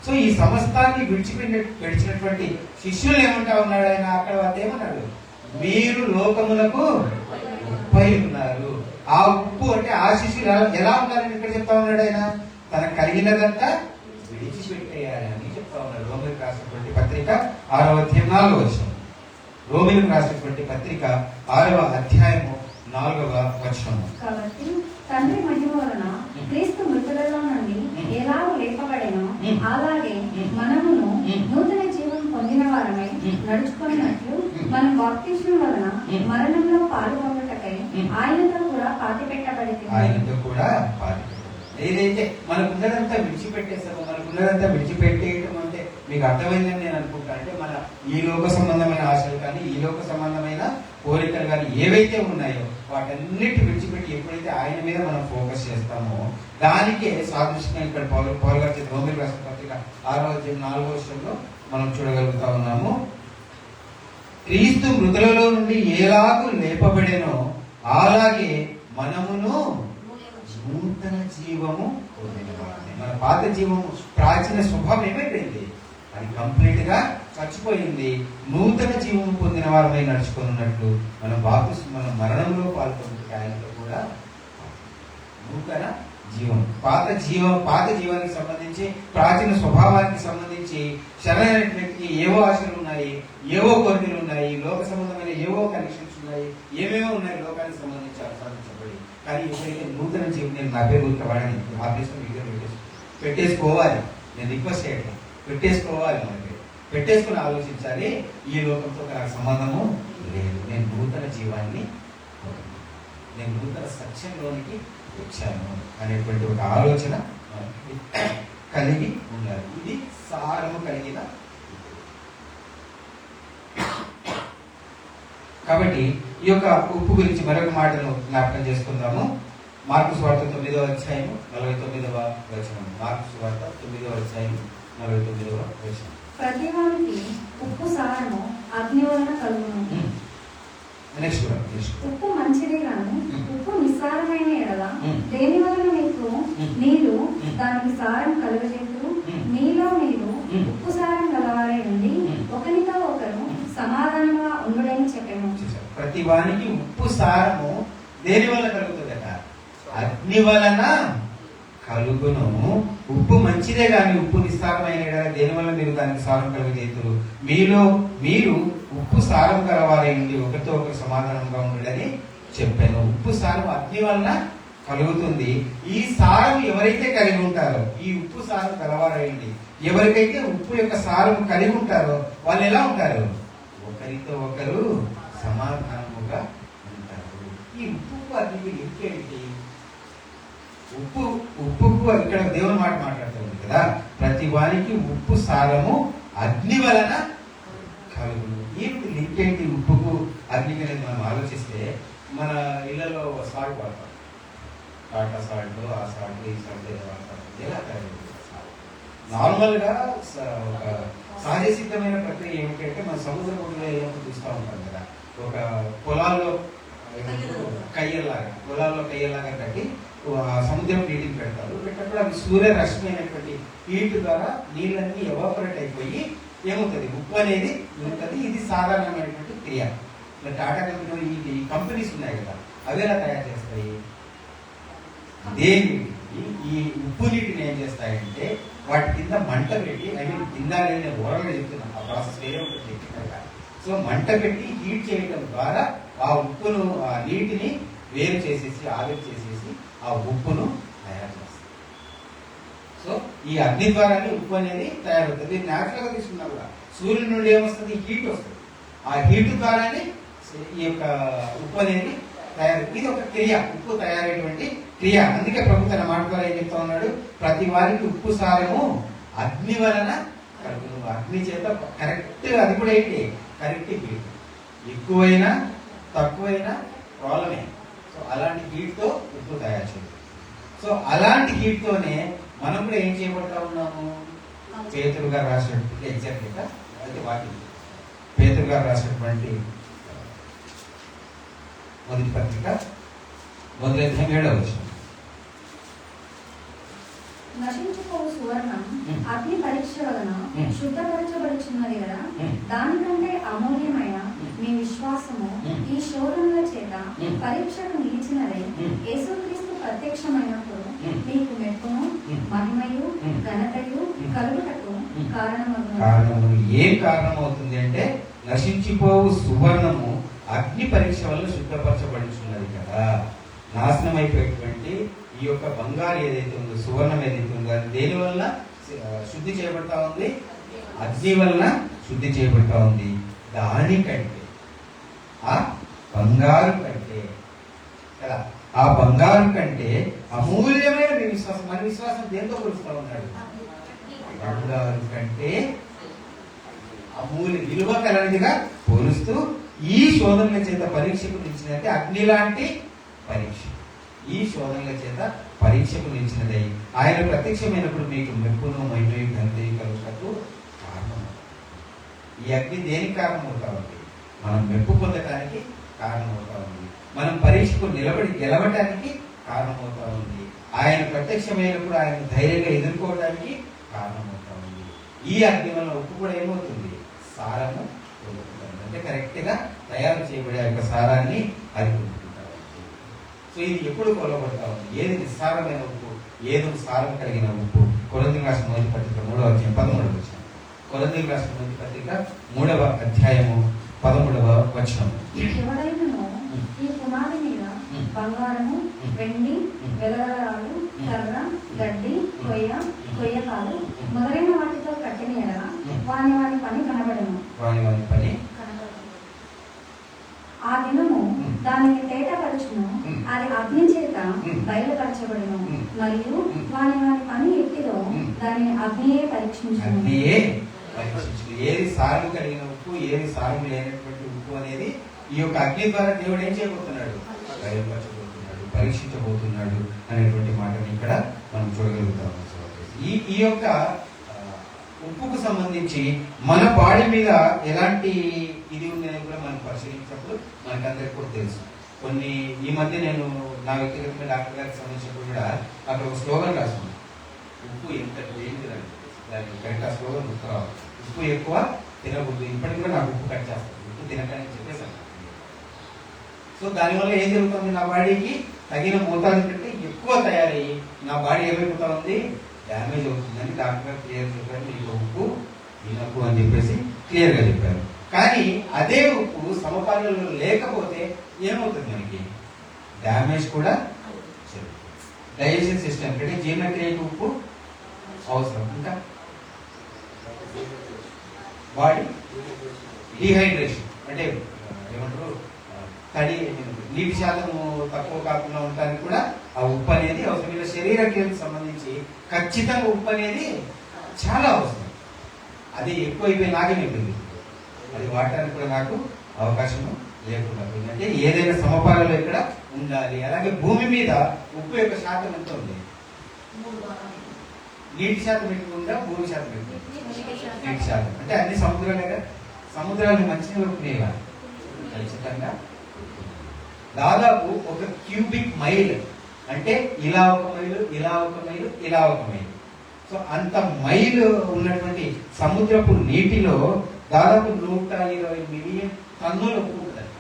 సో ఈ సమస్తాన్ని విడిచినటువంటి శిష్యులు ఏమంటా ఉన్నాడు ఆయన అక్కడ ఏమన్నాడు, మీరు లోకములకు ఉప్పై ఉన్నారు. ఆ ఉప్పు అంటే ఆ శిష్యులు ఎలా ఉన్నారని ఇక్కడ చెప్తా ఉన్నాడు ఆయన, తన కలిగినదంతా విడిచిపెట్టేయాలని చెప్తా ఉన్నాడు. రోమిలకు రాసినటువంటి పత్రిక 6వ అధ్యాయం 4వ వచనం. రోమిలకు రాసినటువంటి పత్రిక 6వ అధ్యాయము 4వ వచనం. కాబట్టి తండ్రి మహిమ వలన క్రీస్తు మృతులలో నుండి ఎలాగో లేపబడెనో అలాగే మనమును నూతన జీవం పొందిన వారమై నడుచుకున్నట్లు మనం బాప్తిస్మం వలన మరణంలో పాల్గొనుటకై ఆయనతో కూడా పాతిపెట్టబడింది. ఆయనతో కూడా ఏదైతే మనకున్నదంతా విడిచిపెట్టేస్తామో, మనకున్నదంతా విడిచిపెట్టేయటం అంటే మీకు అర్థమైందని నేను అనుకుంటా. అంటే మన ఈ లోక సంబంధమైన ఆశలు కానీ ఈ లోక సంబంధమైన కోరికలు కానీ ఏవైతే ఉన్నాయో వాటన్నిటి విడిచిపెట్టి ఎప్పుడైతే ఆయన మీద మనం ఫోకస్ చేస్తామో దానికే సాదృశ్యంగా ఇక్కడ పౌలు గారి రోమిలకు రాసిన పత్రిక 6వ అధ్యాయం 4వ వచనంలో మనం చూడగలుగుతా ఉన్నాము. క్రీస్తు మృతులలో నుండి ఎలాగూ లేపబడెనో అలాగే మనమును నూతన జీవము పొందినవారమే. మన పాత జీవము ప్రాచీన స్వభావం ఏమైపోయింది, అది కంప్లీట్ గా చచ్చిపోయింది. నూతన జీవము పొందిన వారమై నడుచుకున్నట్లు మనం మన మరణంలో పాల్గొంటే ఆయనతో కూడా నూతన జీవం. పాత జీవానికి సంబంధించి ప్రాచీన స్వభావానికి సంబంధించి శరణైన వ్యక్తికి ఏవో ఆశలు ఉన్నాయి, ఏవో కోరికలు ఉన్నాయి, లోక సంబంధమైన ఏవో కనెక్షన్స్ ఉన్నాయి, ఏమేమో ఉన్నాయి లోకానికి సంబంధించి సాధించబడి. కానీ ఎప్పుడైతే నూతన జీవం, నేను నా పేరు వాడని ఆ ప్లేస్ పెట్టేసుకోవాలి, నేను రిక్వెస్ట్ చేయట్లేదు, పెట్టేసుకోవాలి, మనకి పెట్టేసుకుని ఆలోచించాలి. ఈ లోకంతో నాకు సంబంధము లేదు, నేను నూతన జీవాన్ని, నేను నూతన సత్యంలోనికి వచ్చాను అనేటువంటి ఒక ఆలోచన కలిగి ఉండాలి. ఇది సారము కలిగిన. కాబట్టి ఈ యొక్క ఉప్పు గురించి మరొక మాటను జ్ఞాపకం చేసుకుందాము. మార్కు సువార్త 9వ అధ్యాయం 49వ వచనం. మార్కు సువార్త 9వ అధ్యాయం 49వ వచనం. ప్రతివానికి ఉప్పు సారము అగ్ని వలన కలుగును. నెక్స్ట్ ఉప్పు మంచిదే కానీ ఉప్పు నిస్సారమైన ఎడల దేని వలన మీకు మీరు దానికి సారం కలుగజేతురు. మీలో మీరు ఉప్పు సారం గలవారై ఉండి ఒకరితో ఒకరు సమాధానంగా ఉండుడని చెప్పాను. ప్రతి వానికి ఉప్పు సారము దేని వల్ల కలుగుతుందట, అగ్ని వలన కలుగును. ఉప్పు మంచిదే కానీ ఉప్పు నిస్సారమైన దేని వల్ల మీరు దానికి సారం కలుగజేతురు. మీలో మీరు ఉప్పు సారం కలవారైంది ఒకరితో ఒకరు సమాధానంగా ఉండడని చెప్పాను. ఉప్పు సారం అగ్ని వలన కలుగుతుంది. ఈ సారం ఎవరైతే కలిగి ఉంటారో, ఈ ఉప్పు సారం కలవారైంది ఎవరికైతే ఉప్పు యొక్క సారం కలిగి ఉంటారో వాళ్ళు ఎలా ఉంటారు, ఒకరితో ఒకరు సమాధానముగా ఉంటారు. ఈ ఉప్పు అగ్నికి ఇంకేంటి, ఉప్పుకు ఇక్కడ దేవుని మాట మాట్లాడుతుంది కదా, ప్రతి వారికి ఉప్పు సారము అగ్ని వలన కలుగును. ఏమిటి లింక్ ఏంటి ఉప్పుకు అగ్నికి అనేది మనం ఆలోచిస్తే, మన ఇళ్లలో సాల్ట్ వాడతాం, టాటా సాల్ట్, ఆ సాల్ట్, ఈ సాల్ట్ ఎలా తయారు. నార్మల్గా ఒక సహజ సిద్ధమైన ప్రక్రియ ఏమిటంటే మన సముద్ర ఒడ్డులో ఏమైనా చూస్తూ ఉంటాం కదా, ఒక పొలాల్లో కయ్యల్లాగా కట్టి సముద్రం నీటికి పెడతారు. పెట్టినప్పుడు అవి సూర్యరశ్మి అయినటువంటి హీట్ ద్వారా నీళ్ళన్నీ ఎవాపరేట్ అయిపోయి ఏమవుతుంది, ఉప్పు అనేది ఉంటుంది. ఇది సాధారణమైనటువంటి క్రియ. ఇలా టాటా కంపెనీ ఈ కంపెనీస్ ఉన్నాయి కదా, అవి ఎలా తయారు చేస్తాయి, దేని ఈ ఉప్పు నీటిని ఏం చేస్తాయంటే వాటి కింద మంట పెట్టి, ఐ మీన్ కింద నేను ఓరల్గా చెప్తున్నా, ఆ ప్రాసెస్ వేరే ఉంటుంది టెక్నికల్గా. సో మంట పెట్టి హీట్ చేయడం ద్వారా ఆ ఉప్పును, ఆ నీటిని వేరు చేసేసి ఆవిరి చేసేసి ఆ ఉప్పును తయారు చేస్తారు. సో ఈ అగ్ని ద్వారానే ఉప్పు అనేది తయారవుతుంది. ఇది న్యాచురల్గా తీసుకున్నా కూడా సూర్యుడి నుండి ఏమొస్తుంది, హీట్ వస్తుంది. ఆ హీట్ ద్వారానే ఈ యొక్క ఉప్పు అనేది తయారు. ఇది ఒక క్రియ, ఉప్పు తయారైనటువంటి క్రియ. అందుకే ప్రభు తన మాట ద్వారా ఏం చెప్తా ఉన్నాడు, ప్రతి వారికి ఉప్పు సారము అగ్ని వలన కలుగును. అగ్ని చేత కరెక్ట్, అది కూడా ఏంటి కరెక్ట్ హీట్, ఎక్కువైనా తక్కువైనా ప్రాబ్లమే. సో అలాంటి హీట్తో ఉప్పు తయారు చేయాలి. సో అలాంటి హీట్తోనే మనం కూడా ఏం చేయబడతా ఉన్నాము. పేతురు గారు రాసినటువంటి ఎగ్జాక్ట్గా అయితే వాటి పేతురు గారు రాసినటువంటి మొదటి పత్రిక 1:7 నశించుకోవు సువర్ణం అగ్ని పరీక్ష వలన శుద్ధపరచబడుచున్నది కదా, దానికంటే అమూల్యమైన మీ విశ్వాసము ఈ శోధనల చేత పరీక్షకు నిలిచినదై యేసుక్రీస్తు ప్రత్యక్షమైనప్పుడు మీకు మెప్పును మహిమయు ఘనతయు కలుగుటకు కారణమవుతుంది. ఏం కారణమవుతుంది అంటే, నశించిపోవు సువర్ణము అగ్ని పరీక్ష వల్ల శుద్ధపరచబడుచున్నది కదా. నాశనం అయిపోయేటువంటి ఈ యొక్క బంగారు ఏదైతే ఉందో, సువర్ణం ఏదైతే ఉందో, అది దేని వల్ల శుద్ధి చేయబడతా ఉంది, అగ్ని వలన శుద్ధి చేయబడతా ఉంది. దానికంటే ఆ బంగారు కంటే కదా, ఆ బంగారు కంటే అమూల్యమైన మీ విశ్వాసం. మన విశ్వాసం దేంతో కొలుస్తా ఉన్నాడు, బంగారు కంటే అమూల్య విలువ కలనిదిగా పోలుస్తూ ఈ శోధనల చేత పరీక్షకు నిలిచినట్టే అగ్ని లాంటి పరీక్ష. ఈ శోధనల చేత పరీక్షకు నిలిచినదై ఆయన ప్రత్యక్షమైనప్పుడు మీకు మెప్పును మహిమయు ఘనతయు కలుగుటకు కారణం. ఈ అగ్ని దేనికి కారణమవుతా ఉంది, మనం మెప్పు పొందటానికి కారణమవుతా ఉంది. మనం పరీక్షకు నిలబడి గెలవటానికి కారణమవుతా ఉంది. ఆయన ప్రత్యక్షమైనప్పుడు ఆయన ధైర్యంగా ఎదుర్కోవడానికి కారణమవుతా ఉంది. ఈ అగ్ని వల్ల ఉప్పు కూడా ఏమవుతుంది, సారము పొందుతుంది. అంటే కరెక్ట్ గా తయారు చేయబడే యొక్క సారాన్ని అది పొందుకుంటారు. సో ఇది ఎప్పుడు కొలబడతా ఉంది, ఏది నిస్సారమైన ఉప్పు, ఏది సారం కలిగిన ఉప్పు. కొరింథీయులకు రాసిన మొదటి పత్రిక 3:13. కొరింథీయులకు రాసిన మొదటి పత్రిక 3:13 ఎవడైనను ఈ పునాది మీద బంగారము, వెండి, వెలగరాలు, కర్ర, గడ్డి, కొయ్యకాలు మొదలైన వాటితో కట్టిన ఎడల వాని పని కనబడను. ఆ దినము దానిని తేటపరచును, అది అగ్ని చేత బయలుపరచబడును, మరియు వాని పని ఎట్టిదో దానిని అగ్నియే పరీక్షించును. ఏది సారం కలిగిన ఉప్పు, ఏది సారం లేనటువంటి ఉప్పు అనేది ఈ యొక్క అగ్ని ద్వారా దేవుడు ఏం చేయబోతున్నాడు, బయలుపరచబోతున్నాడు, పరీక్షించబోతున్నాడు అనేటువంటి మాటని ఇక్కడ మనం చూడగలుగుతాము. ఈ యొక్క ఉప్పుకు సంబంధించి మన బాడీ మీద ఎలాంటి ఇది ఉందని కూడా మనం పరిశీలించినప్పుడు మనకందరికీ కూడా తెలుసు. కొన్ని ఈ మధ్య నేను నా వ్యక్తిగతంగా డాక్టర్ గారికి సంబంధించినప్పుడు కూడా అక్కడ ఒక స్లోగన్ రాసింది, ఉప్పు ఎంత ఏంటిదండి దానికి కరెక్ట్ ఆ స్లోగన్ గుర్తు రావాలి. ఉప్పు ఎక్కువ తినకూడదు. ఇప్పటికి కూడా నాకు ఉప్పు కట్ చేస్తాను, ఉప్పు తినకని చెప్పేసాను. సో దానివల్ల ఏం జరుగుతుంది, నా బాడీకి తగిన మోతాదు కంటే ఎక్కువ తయారయ్యి నా బాడీ ఏమైపోతా ఉంది, డ్యామేజ్ అవుతుందని డాక్టర్ గారు క్లియర్ చెప్పారు. మీకు ఉప్పు తినకు అని చెప్పేసి క్లియర్గా చెప్పారు. కానీ అదే ఉప్పు సమపాలలో లేకపోతే ఏమవుతుంది, మనకి డ్యామేజ్ కూడా. డైజెషన్ సిస్టమ్ అంటే జీర్ణక్రియకు ఉప్పు అవసరం. ఇంకా బాడీ డీహైడ్రేషన్ అంటే ఏమంటారు, తడి నీటి శాతము తక్కువ కాకుండా ఉండడానికి కూడా ఆ ఉప్పు అనేది అవసరం. ఇలా శరీర క్రియలకు సంబంధించి ఖచ్చితంగా ఉప్పు అనేది చాలా అవసరం. అది ఎక్కువైపోయి నాగమైపోయింది, అది వాడటానికి కూడా నాకు అవకాశం లేకుండా పోయింది. అంటే ఏదైనా సమపాలలో ఇక్కడ ఉండాలి. అలాగే భూమి మీద ఉప్పు యొక్క శాతం ఎంత ఉంది, నీటి శాతం ఎక్కువ ఉందా, భూమి శాతం ఎక్కువ? నీటి శాతం. అంటే అన్ని సముద్రాలే, సముద్రాలు మంచినీళ్ళు నీళ్ళ ఖచ్చితంగా దాదాపు ఒక క్యూబిక్ మైల్ అంటే ఇలా ఒక మైలు, ఇలా ఒక మైలు, ఇలా ఒక మైలు. సో అంత మైలు ఉన్నటువంటి సముద్రపు నీటిలో దాదాపు 120 మిలియన్ టన్నుల ఉప్పు ఉంటుంది.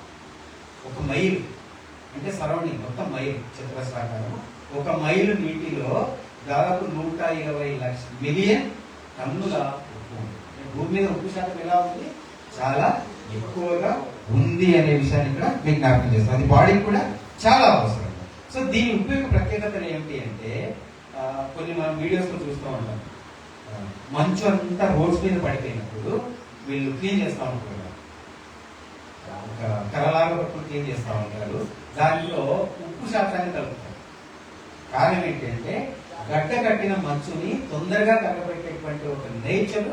ఒక మైలు అంటే సరౌండింగ్ మొత్తం మైలు చతురస్రాకారం. ఒక మైలు నీటిలో దాదాపు 120 మిలియన్ టన్నుల ఉప్పు ఉంది. భూమి మీద ఉప్పు శాతం ఎలా ఉంది, చాలా ఎక్కువగా ఉంది అనే విషయాన్ని ఇక్కడ మీకు జ్ఞాపకం చేస్తాం. అది బాడీకి కూడా చాలా అవసరం. సో దీని ఉప్పు యొక్క ప్రత్యేకతలు ఏమిటి అంటే, కొన్ని మనం వీడియోస్లో చూస్తూ ఉంటాం. మంచు అంతా రోడ్స్ మీద పడిపోయినప్పుడు వీళ్ళు క్లీన్ చేస్తూ ఉంటారు, ఒక కర్రలాగా పట్టుకుని క్లీన్ చేస్తూ ఉంటారు. దాంట్లో ఉప్పు శాతాన్ని కలుపుతారు. కారణం ఏంటంటే గడ్డ కట్టిన మంచుని తొందరగా కలగబెట్టేటువంటి ఒక నేచర్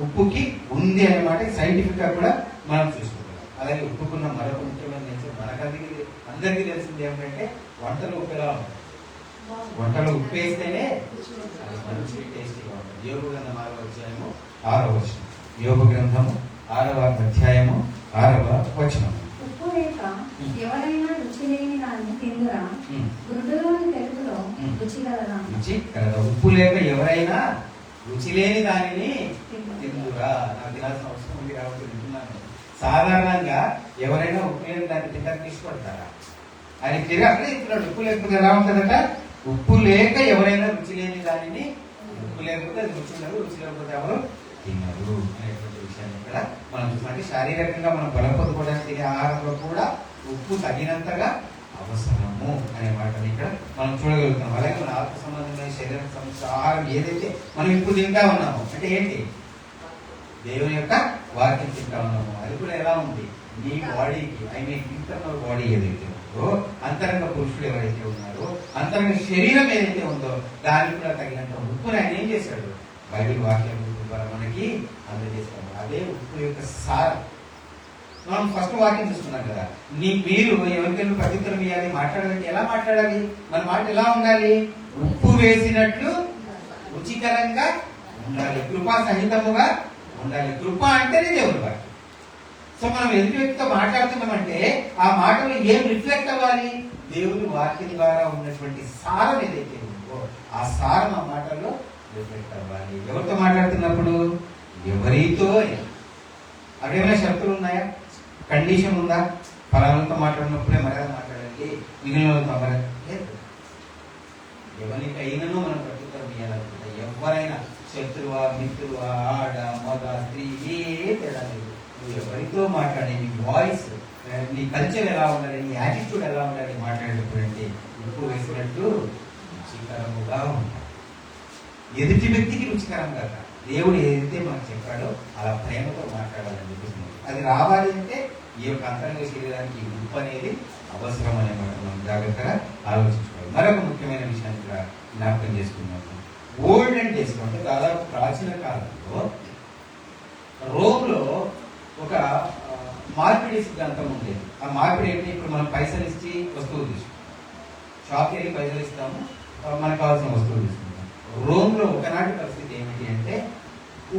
ఉప్పుకి ఉంది అన్నమాట. సైంటిఫిక్ గా కూడా మనం చూసుకుంటాం. అలాగే ఉప్పుకున్న మరొక ముఖ్యమైన నేచర్ అందరికీ తెలిసింది ఏమిటంటే వంటలు ఉప్పు ఎలా ఉంటుంది. వంటలో ఉప్పు వేస్తేనే మంచి టేస్టీగా ఉంటుంది. యోగ గ్రంథం 6వ అధ్యాయము 6వ వచనం. యోగ గ్రంథము 6వ అధ్యాయము 6వ వచనం. ఉప్పు లేక ఎవరైనా రుచి లేని దాన్ని తిందురా, గుడ్డులోని తెలుగులో రుచి కలదా. ఉప్పు లేక ఎవరైనా రుచి లేని దానిని తిందురా. నాకు తినాల్సిన అవసరం ఉంది కాబట్టి తింటున్నాను. సాధారణంగా ఎవరైనా ఉప్పు లేని దాన్ని తినడానికి ఇష్టపడతారా? ఆయన తిరిగి అక్కడే చెప్తున్నాడు, ఉప్పు లేకపోతే ఎలా ఉంటుందట. ఉప్పు లేక ఎవరైనా రుచి లేని దానిని, ఉప్పు లేకపోతే అది రుచి ఉండదు, రుచి లేకపోతే ఎవరు తినరు అనేటువంటి విషయాన్ని ఇక్కడ మనం చూసినట్టు శారీరకంగా మనం బలం పొందుకోవడానికి తినే ఆహారంలో కూడా ఉప్పు తగినంతగా అవసరము అనే మాటని ఇక్కడ మనం చూడగలుగుతాం. అలాగే మన ఆత్మ సంబంధమైన శరీర సంబంధించిన ఆహారం ఏదైతే మనం ఇప్పుడు తింటా ఉన్నామో అంటే ఏంటి, దేవుని యొక్క వాక్యం తింటా ఉన్నాము. అది కూడా ఎలా ఉంది, నీ బాడీకి ఇంటర్నల్ బాడీ ఏదైతే ఉందో, అంతరంగ పురుషుడు ఎవరైతే ఉన్నారో, అంతరంగ శరీరం ఏదైతే ఉందో దానికి కూడా తగినంత ఉప్పుని ఆయన ఏం చేశాడు, బైబిల్ వాక్యం ద్వారా మనకి అందజేస్తాడు. అదే ఉప్పు యొక్క సారం. మనం ఫస్ట్ వాక్యం చూస్తున్నాం కదా, మీరు ఎవరికైనా ప్రత్యుత్తరం ఇవ్వాలి, మాట్లాడాలంటే ఎలా మాట్లాడాలి, మన మాట ఎలా ఉండాలి, ఉప్పు వేసినట్లు రుచికరంగా ఉండాలి, కృపా సహితముగా ఉండాలి. కృప అంటేనే దేవుని వాక్యం. సో మనం ఎదుటి వ్యక్తితో మాట్లాడుతున్నామంటే ఆ మాటలో ఏం రిఫ్లెక్ట్ అవ్వాలి, దేవుని వాక్యం ద్వారా ఉన్నటువంటి సారం ఏదైతే ఉందో ఆ సారం ఆ మాటల్లో రిఫ్లెక్ట్ అవ్వాలి. ఎవరితో మాట్లాడుతున్నప్పుడు, ఎవరితో, అవేమైనా షరతులు ఉన్నాయా, కండిషన్ ఉందా, ఫలాలతో మాట్లాడినప్పుడే మర్యాద మాట్లాడండి, మిగిలిన వాళ్ళతో లేదు. ఎవరికైనాను మనం ప్రత్యుత్తరం ఇవ్వాలనుకుంటే, ఎవరైనా శత్రువా మిత్రువా ఆడ మగ స్త్రీ ఏ తేడా లేదు. నువ్వు ఎవరితో మాట్లాడే నీ వాయిస్, నీ కల్చర్ ఎలా ఉండాలి, నీ యాటిట్యూడ్ ఎలా ఉండాలి మాట్లాడేటప్పుడు అంటే ఉప్పు వేసినట్టు రుచికరముగా ఉండాలి. ఎదుటి వ్యక్తికి రుచికరంగా కాదు, దేవుడు ఏదైతే మనకు చెప్పాడో అలా ప్రేమతో మాట్లాడాలని చెప్తున్నాడు. అది రావాలి అంటే ఈ యొక్క అంతరంగ శరీరానికి ఉప్పు అనేది అవసరం అనే మాట మనం జాగ్రత్తగా ఆలోచించుకోవాలి. మరొక ముఖ్యమైన విషయాన్ని ఇక్కడ జ్ఞాపకం చేసుకున్నాము. ఓల్డెన్ డేస్ లో అంటే దాదాపు ప్రాచీన కాలంలో రోమ్లో ఒక మార్పిడి సిద్ధాంతం ఉండేది. ఆ మార్పిడి ఏంటి, ఇప్పుడు మనం పైసలు ఇచ్చి వస్తువులు తీసుకుంటాం, షాప్కి వెళ్ళి పైసలు ఇస్తాము, మనకు కావాల్సిన వస్తువులు తీసుకుంటాం. రోమ్లో ఒకనాటి పరిస్థితి ఏమిటి అంటే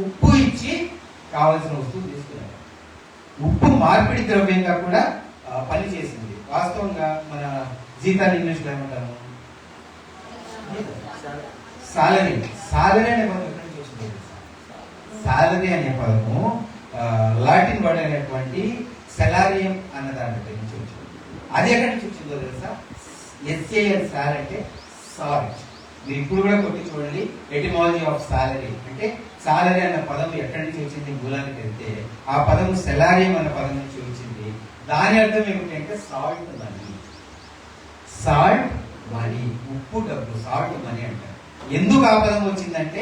ఉప్పు ఇచ్చి కావాల్సిన వస్తువులు తీసుకున్నారు. ఉప్పు మార్పిడి ద్రవ్యంగా కూడా పని చేసింది. వాస్తవంగా మన జీతాలు ఇంగ్లీష్లో ఏమంటాము, సాలరీ. సాలరీ అనే పదం ఎక్కడి నుంచి వచ్చింది? సాలరీ అనే పదము లాటిన్ వర్డ్ అయినటువంటి సెలారియం అన్న దాని నుంచి వచ్చింది. అది ఎక్కడి నుంచి వచ్చిందో తెలుసా? SAL సాల్ అంటే సాల్ట్. మీరు ఇప్పుడు కూడా కొట్టి చూడండి, ఎటిమాలజీ ఆఫ్ సాలరీ అంటే సాలరీ అన్న పదం ఎక్కడి నుంచి వచ్చింది మూలానికి వెళ్తే ఆ పదం సెలారియం అన్న పదం నుంచి వచ్చింది. దాని అర్థం ఏమిటంటే సాల్ట్ మనీ. సాల్ట్ మనీ, ఉప్పు డబ్బు, సాల్ట్ మనీ అంటారు. ఎందుకు ఆ పదం వచ్చిందంటే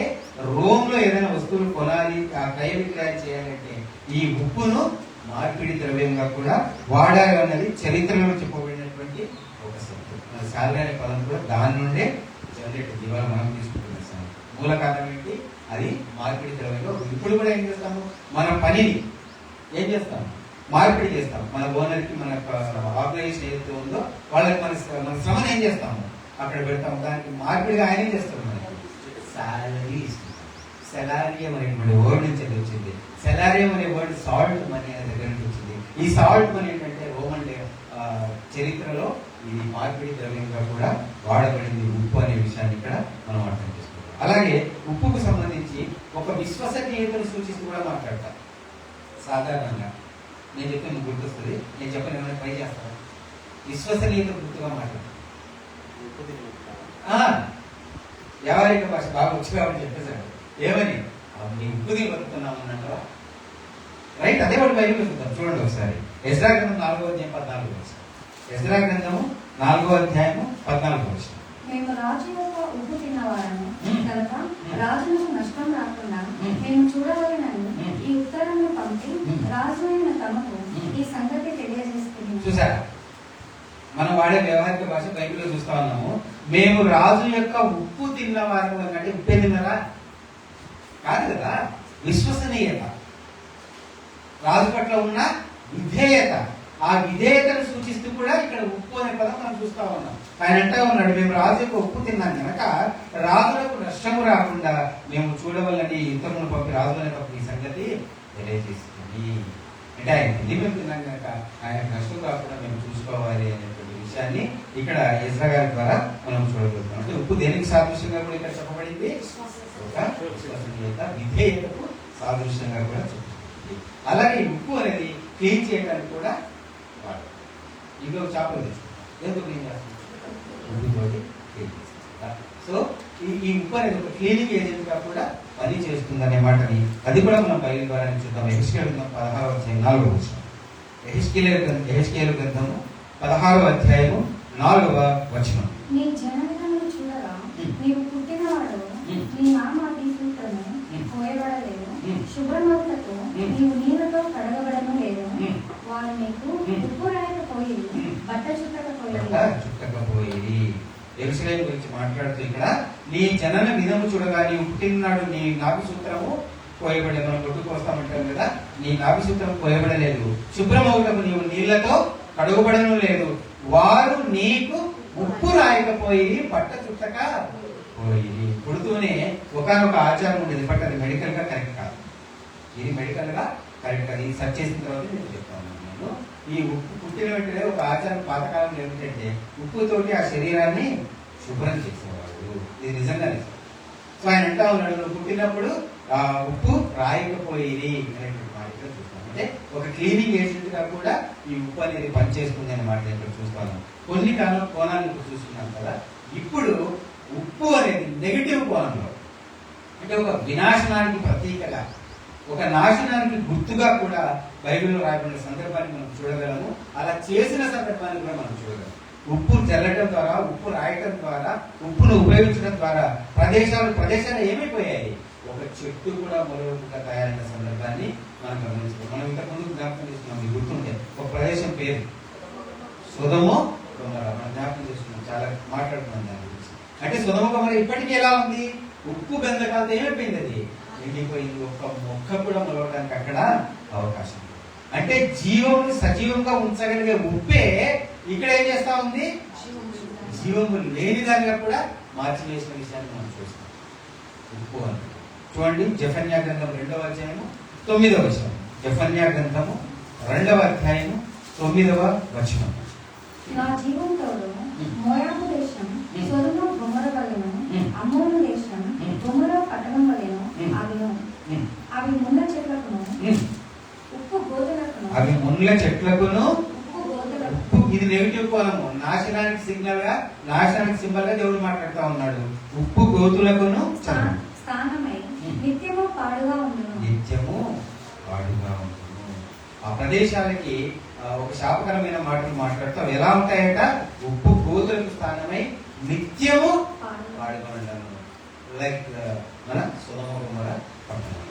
రోమ్ లో ఏదైనా వస్తువులు కొనాలి, ఆ క్రయ విక్రయం చేయాలంటే ఈ ఉప్పును మార్పిడి ద్రవ్యంగా కూడా వాడారు అన్నది చరిత్రలో చెప్పబడినటువంటి ఒక సత్యం. సాలరీ అనే పదం కూడా దాని నుండే జనరేట్ ఇవాళ మనం తీసుకుంటున్నాం. మూల కారణం ఏంటి, అది మార్పిడి ద్రవ్యంగా. ఇప్పుడు కూడా ఏం చేస్తాము, మన పనిని ఏం చేస్తాం, మార్పిడి చేస్తాం. మన ఓనర్కి, మన ఆర్గనైజేషన్ ఏదైతే ఉందో వాళ్ళకి మన శ్రమను ఏం చేస్తాము అక్కడ పెడతాము. దానికి మార్పిడిగా ఆయన ఏం చేస్తాం, మనకి సాలరీ ఇస్తాం. సెలారియం అనేటువంటి వర్డ్ నుంచి అది వచ్చింది. సెలారియం అనే వర్డ్ సాల్ట్ మనీ అనే దగ్గర నుంచి వచ్చింది. ఈ సాల్ట్ మనీ ఏంటంటే రోమన్ చరిత్రలో ఇది మార్పిడి ద్రవ్యంగా కూడా వాడబడింది ఉప్పు అనే విషయాన్ని ఇక్కడ మనం అర్థం చేసుకుంటాం. అలాగే ఉప్పుకు సంబంధించి ఒక విశ్వసనీయతను సూచిస్తూ కూడా మాట్లాడతారు. సాధారణంగా నేను చెప్తే మీకు గుర్తొస్తుంది, నేను చెప్పని ఏమైనా ట్రై చేస్తాను. విశ్వసనీయత గుర్తుగా మాట్లాడతాను. వ్యవహారిక భాష బాగా వచ్చి కాబట్టి చెప్పేశాడు. ఏమని, నీ ఉప్పు దిగి బతుకుతున్నాము అన్నట్టుగా. రైట్, అదే వాడు బైబిల్ చూద్దాం. చూడండి ఒకసారి. ఎజ్రా గ్రంథం 4వ అధ్యాయం 14వ వచనం. ఎజ్రా గ్రంథము 4వ అధ్యాయము 14వ వచనం. మేము రాజు యొక్క ఉప్పు తిన్నవారము కనుక రాజునకు నష్టం రాకుండా మేము చూడవలనని ఈ ఉత్తరాన్ని పంపి రాజు అయిన తమకు ఈ సంగతి తెలియజేస్తుంది. చూసారా, మనం వాడే వ్యవహారిక భాష బైబిల్లో చూస్తా ఉన్నాము. మేము రాజు యొక్క ఉప్పు తిన్నవారు అంటే ఉప్పే తిన్నారా కాదు కదా, విశ్వసనీయత, రాజు పట్ల ఉన్న విధేయత, ఆ విధేయతను సూచిస్తూ కూడా ఇక్కడ ఉప్పు అనే పదం మనం చూస్తా ఉన్నాం. ఆయన అంటా ఉన్నాడు, మేము రాజు యొక్క ఉప్పు తిన్నాం కనుక రాజులకు నష్టము రాకుండా మేము చూడవల్లని యుద్ధమును పంపి రాజు అనే ఈ సంగతి తెలియజేస్తుంది. అంటే ఆయన తిని మేము తిన్నాం కనుక ఆయన నష్టం కాకుండా మేము చూసుకోవాలి అనేటువంటి విషయాన్ని ఇక్కడ ఎజ్రా గారి ద్వారా మనం చూడగలుగుతాం. అంటే ఉప్పు దేనికి సాదృశ్యంగా కూడా ఇక్కడ చెప్పబడింది, ఒక విశ్వసనీయత, విధేయతకు సాదృశ్యంగా కూడా చూపిస్తుంది. అలాగే ఉప్పు అనేది క్లీన్ చేయడానికి కూడా వాడు ఇంట్లో చేపలు తెచ్చుకుంటాం, ఎందుకు క్లీన్ చేస్తాం, ఉప్పుతోటి క్లీన్ చేస్తాం. సో ఈ ఉప్పు అనేది ఒక క్లీనింగ్ ఏజెంట్ గా కూడా పని చేస్తుంది అనే మాటని అది కూడా మనం బైబిల్ ద్వారా చూద్దాం. యెహెజ్కేలు గ్రంథం 16వ అధ్యాయం 4వ వచనం. యెహెజ్కేలు గ్రంథము 16వ అధ్యాయము 4వ వచనం. నీ జనములను చూడగా నీవు పుట్టినవాడు, నీ నామాది సూత్రము కోయబడలేదు, శుభ్రమవులతో నీవు నీళ్ళతో కడగబడను లేదు, వారు నీకు ఉప్పు రాయకపోయి బట్ట చుట్టకపోయి. యెరూషలేము గురించి మాట్లాడుతూ ఇక్కడ నీ జనన విధము చూడగా నీవు పుట్టినాడు నీ నాభి సూత్రము కోయబడలేదు. మనం కొట్టుకు వస్తామంటాం కదా, నీ నాభి సూత్రం కోయబడలేదు, శుభ్రమవుటకు నీవు నీళ్లతో కడుగుబడను లేదు, వారు నీకు ఉప్పు రాయకపోయి బట్ట చుట్టక పోయి. పుడుతూనే ఒకనొక ఆచారం ఉండేది, బట్ అది మెడికల్ గా కరెక్ట్ కాదు. ఇది మెడికల్ గా కరెక్ట్ కాదు. ఇది సర్చ్ చేసిన తర్వాత నేను చెప్తాను. నేను ఈ ఉప్పు పుట్టిన వెంటనే ఒక ఆచారం పాతకాలంలో ఏమిటంటే ఉప్పుతోటి ఆ శరీరాన్ని శుభ్రం చేసేవాడు. ఇది నిజంగా నిజం. సో ఆయన అంటా ఉన్నాడు, నువ్వు పుట్టినప్పుడు ఆ ఉప్పు రాయకపోయేది అనేటువంటి మాట ఇక్కడ చూస్తాం. అంటే ఒక క్లీనింగ్ ఏజెంట్ గా కూడా ఈ ఉప్పు అనేది పనిచేస్తుంది అనే మాట ఇక్కడ చూస్తాను. కొన్ని కోణాలు ఇప్పుడు చూస్తున్నాం కదా. ఇప్పుడు ఉప్పు అనేది నెగిటివ్ కోణంలో, అంటే ఒక వినాశనానికి ప్రతీకగా, ఒక నాశనానికి గుర్తుగా కూడా బైబిల్లో రాయబడిన సందర్భాన్ని మనం చూడగలము. అలా చేసిన సందర్భాన్ని కూడా మనం చూడగలము. ఉప్పు చల్లటం ద్వారా, ఉప్పు రాయటం ద్వారా, ఉప్పును ఉపయోగించడం ద్వారా ప్రదేశాలు ఏమైపోయాయి, ఒక చెట్టు కూడా మొదలుగా తయారైన సందర్భాన్ని మనం గమనించుకోవాలి. మనం ఇంతకుముందు జ్ఞాపకం చేసుకున్నాం, మీకు గుర్తుంటే ఒక ప్రదేశం పేరు సొదొమ గొమొర్రా. మనం జ్ఞాపకం చేసుకున్నాం, చాలా మాట్లాడుకున్నాం దాని గురించి. అంటే సొదొమ గొమొర్రా ఇప్పటికీ ఎలా ఉంది, ఉప్పు గంధకాలతో ఏమైపోయింది, అది ఎండిపోయింది. ఒక్క మొక్క కూడా మొలవడానికి అక్కడ అవకాశం. అంటే జీవముని సజీవంగా ఉంచగలిగే ఉప్పే ఇక్కడ ఏం చేస్తా ఉంది, జీవము లేని దానిగా కూడా మార్చివేసిన విషయాన్ని మనం చూస్తాం. ఉప్పు అని చూడండి, జెఫన్యా గ్రంథం 2వ అధ్యాయము 9వ వచనం. జెఫన్యా గ్రంథము 2వ అధ్యాయము 9వ వచనం. నా జీవంతో మోయాబు దేశం సొదొమ గొమొర్రా వలెను, అమ్మోను దేశం గొమొర్రా పట్టణం వలెను అవిను. అవి ముళ్ళ చెట్లకును ఉప్పు గోతులకును. అవి ముళ్ళ చెట్లకును ఉప్పు. ఇది నెగిటివ్ కోణము, నాశనానికి సిగ్నల్ గా, నాశనానికి సింబల్ గా దేవుడు మాట్లాడుతూ ఉన్నాడు. ఉప్పు గోతులకును స్థానమై నిత్యము పాడుగా ఉండును. నిత్యము పాడుగా ఉండును. ఆ ప్రదేశాలకి ఒక శాపకరమైన మాటలు మాట్లాడుతూ అవి ఎలా ఉంటాయట, ఉప్పు గోతులకు స్థానమై నిత్యము పాడుగా ఉండాలి. లైక్ మన సొదొమ గొమొర్రా పట్టణం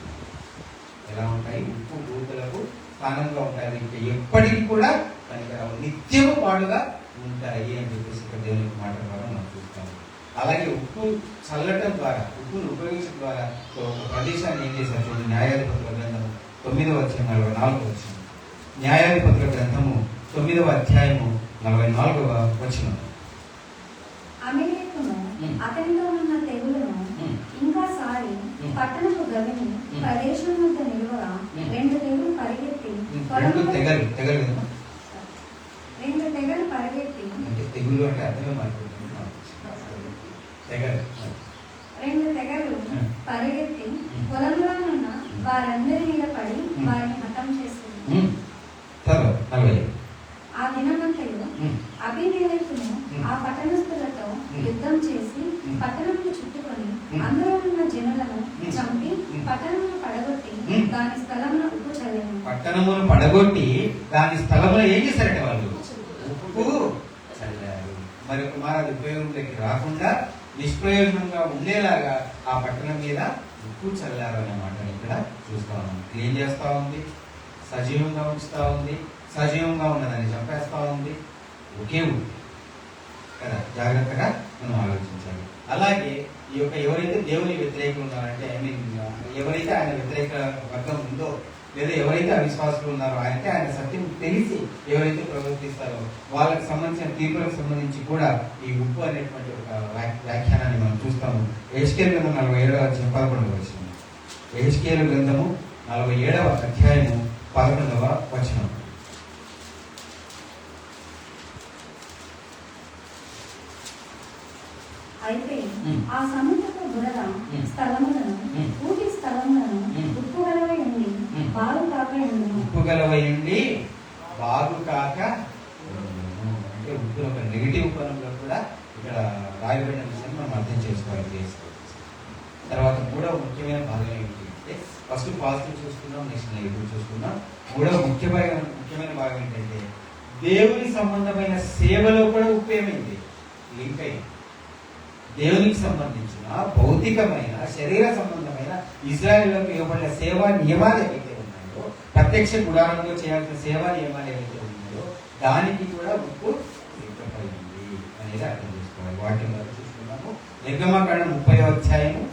ఎలా ఉంటాయి, ఉప్పు గోతులకు స్థానంగా ఉంటాయి, ఇంకా ఎప్పటికీ కూడా పనికిరావు, నిత్యము పాడుగా ఉంటాయి అని చెప్పేసి ఇక్కడ దేవునికి మాట ద్వారా మనం చూస్తాము. అలాగే ఉప్పు చల్లటం ద్వారా, ఉప్పును ఉపయోగించడం ద్వారా ఒక ప్రదేశాన్ని ఏం చేశారు చూడండి. న్యాయాధిపతుల గ్రంథము 9వ అధ్యాయం 44వ వచనం. న్యాయాధిపతుల గ్రంథము 9వ అధ్యాయము 44వ వచనం. అమెలేకును అతనిలో ఉన్న తెగులును ఇంకా సారి పట్టణపు గవిని ప్రదేశం వద్ద నిలువగా 2 తెగులు పరిగెత్తి తెగులు అంటే అర్థమే మాట్లాడుతుంది. 2 తెగలు పరిగెత్తి పొలంలో ఉన్న వారందరి మీద పడి వారిని హతం చేస్తుంది. ఆ దినమంతయు అబీమెలెకును ఆ పట్టణస్థులతో యుద్ధం చేసి పట్టణమును చుట్టుకొని అందులో ఉన్న జనులను చంపి పట్టణమును పడగొట్టి దాని స్థలమున ఉప్పు చల్లెను. పట్టణమును పడగొట్టి దాని స్థలమున ఏం చేశారంటే వాళ్ళు ఉప్పు చల్లారు. మరి ఒక సమానాది ఉపయోగంలోకి రాకుండా నిష్ప్రయోజనంగా ఉండేలాగా ఆ పట్టణం మీద ఉప్పు చల్లారు అనే మాటను ఇక్కడ చూస్తా ఉన్నాం. క్లీన్ చేస్తూ ఉంది, సజీవంగా ఉంచుతా ఉంది, సజీవంగా ఉన్నదాన్ని చంపేస్తా ఉంది. ఒకే ఉప్పు కదా, జాగ్రత్తగా మనం ఆలోచించాలి. అలాగే ఈ యొక్క ఎవరైతే దేవుని వ్యతిరేకులు ఉన్నారంటే ఎవరైతే ఆయన వ్యతిరేక వర్గం ఉందో లేదా ఎవరైతే అవిశ్వాసులు ఉన్నారో అంటే ఆయన సత్యం తెలిసి ఎవరైతే ప్రవర్తిస్తారో వాళ్ళకి సంబంధించిన తీర్పులకు సంబంధించి కూడా ఈ ఉప్పు అనేటువంటి ఒక వ్యాఖ్యానాన్ని మనం చూస్తాము. యెహెజ్కేలు గ్రంథం 47వ అధ్యాయం 11వ వచనం. యెహెజ్కేలు గ్రంథము 47వ అధ్యాయము 11వ వచనం. అయితే ఆ సముద్రపు బురద స్థలములను ఊటి స్థలములను ఉప్పు గలవై ఉండి బాగు కాక ఉండును. ఉప్పు గలవై ఉండి బాగు కాక అంటే ఉప్పు ఒక నెగిటివ్ పరంగా కూడా ఇక్కడ రాయబడిన విషయాన్ని మనం అర్థం చేసుకోవాలి. తర్వాత మూడవ ముఖ్యమైన భాగం ఏంటి అంటే ఫస్ట్ పాజిటివ్ చూసుకున్నాం, నెక్స్ట్ నెగిటివ్ చూసుకున్నాం. మూడవ ముఖ్యమైన భాగం ఏంటంటే దేవుని సంబంధమైన సేవలో కూడా ఉప్పు ఏమైంది లింక్ అయింది. దేవునికి సంబంధించిన భౌతికమైన శరీర సంబంధమైన ఇజ్రాయేలులకు ఇవ్వబడిన సేవా నియమాలు ఏవైతే ఉన్నాయో, ప్రత్యక్ష గుడారంలో చేయాల్సిన సేవా నియమాలు ఏవైతే ఉన్నాయో దానికి కూడా ఉప్పు లింకపడింది అనేది అర్థం చేసుకోవాలి. వాటిని మనం చూసుకున్నాము. నిర్గమకాండం 30వ అధ్యాయము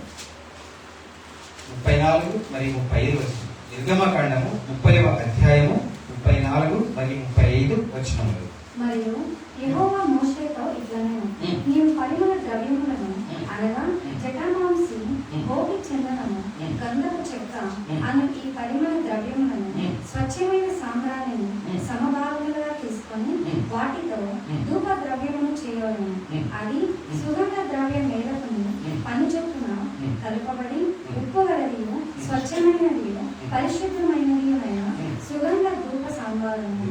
34 మరియు 35 వచనం. నిర్గమకాండము 30వ అధ్యాయము 34 మరియు 35 వచనములు. మరియు యెహోవా మోషేతో ఇట్లనెను, నీవు పరిమళ ద్రవ్యములను అనగా జటామాంసి, భోగి చందనము, గంధపు చెక్క అను ఈ పరిమళ ద్రవ్యములను స్వచ్ఛమైన సాంబ్రాణిని సమభాగములుగా తీసుకొని వాటితో ధూప ద్రవ్యమును చేయవలెను. అది సుగంధ ద్రవ్య మేళకుని పని చొప్పున కలుపబడి ఉప్పు గలదియు స్వచ్ఛమైనదియు పరిశుద్ధమైనదియు అయిన సుగంధ ధూప సంభారము.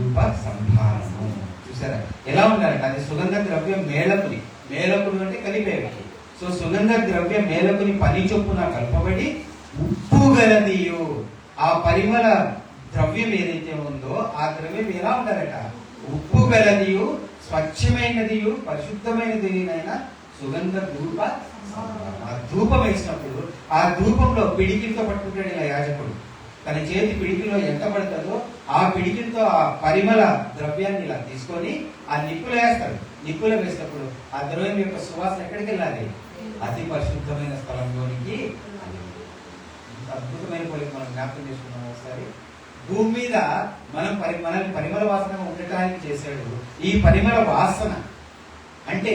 చూసారా ఎలా ఉండాలంటే అది సుగంధ ద్రవ్య మేళకుడు అంటే కలిపేవి. సో సుగంధ ద్రవ్య మేళకుని పని చొప్పున కలపబడి ఉప్పు గలదియు, ఆ పరిమళ ద్రవ్యం ఏదైతే ఉందో ఆ ద్రవ్యం ఎలా ఉండాలట, ఉప్పు గలదియు స్వచ్ఛమైనదియు పరిశుద్ధమైనదినైనా సుగంధ ధూప. ఆ ధూపం వేసినప్పుడు ఆ ధూపంలో పిడికిలతో పట్టుకుంటాడు ఇలా యాజకుడు. తన చేతి పిడికిలో ఎంత పడుతుందో ఆ పిడికిలతో ఆ పరిమళ ద్రవ్యాన్ని ఇలా తీసుకొని ఆ నిప్పులు వేస్తాడు. నిప్పులు వేసినప్పుడు ఆ ద్రవ్యం యొక్క సువాసన ఎక్కడికి వెళ్ళాలి, అతి పరిశుద్ధమైన స్థలంలోనికి. అద్భుతమైన పోలిక మనం జ్ఞాపకం చేసుకున్నాం ఒకసారి. భూమి మీద మనల్ని పరిమళ వాసనగా ఉండటానికి చేశాడు. ఈ పరిమళ వాసన అంటే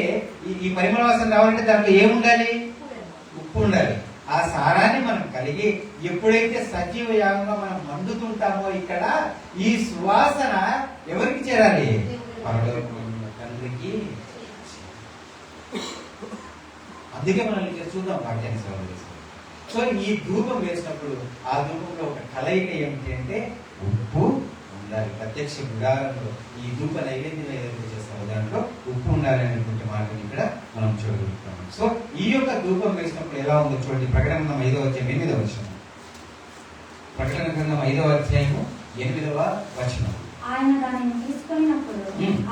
ఈ పరిమళ వాసన రావాలంటే దాంట్లో ఏముండాలి, ఉప్పు ఉండాలి. ఆ సారాన్ని మనం కలిగి ఎప్పుడైతే సజీవ యాగంగా మనం మండుతుంటామో ఇక్కడ ఈ సువాసన ఎవరికి చేరాలి, తండ్రికి. అందుకే మనం ఇక్కడ చూద్దాం వాక్యాన్ని సేవ చేస్తాం. సో ఈ ధూపం వేసినప్పుడు ఆ ధూపంలో ఒక కలయిక ఏమిటి అంటే ఉప్పు ఉండాలి. ప్రత్యక్ష గుడారంలో ఈ ధూప నైవేద్యం ఏదైతే చేస్తామో దాంట్లో ఉప్పు ఉండాలి అనేటువంటి మాటని ఇక్కడ మనం చూడగలుగుతాం. సో ఈ యొక్క ధూపం వేసినప్పుడు ఎలా ఉందో చూడండి. ప్రకటన గ్రంథం 5వ అధ్యాయం 8వ వచనం. ప్రకటన గ్రంథం 5వ అధ్యాయము 8వ వచనం. ఆయన దానిని తీసుకున్నప్పుడు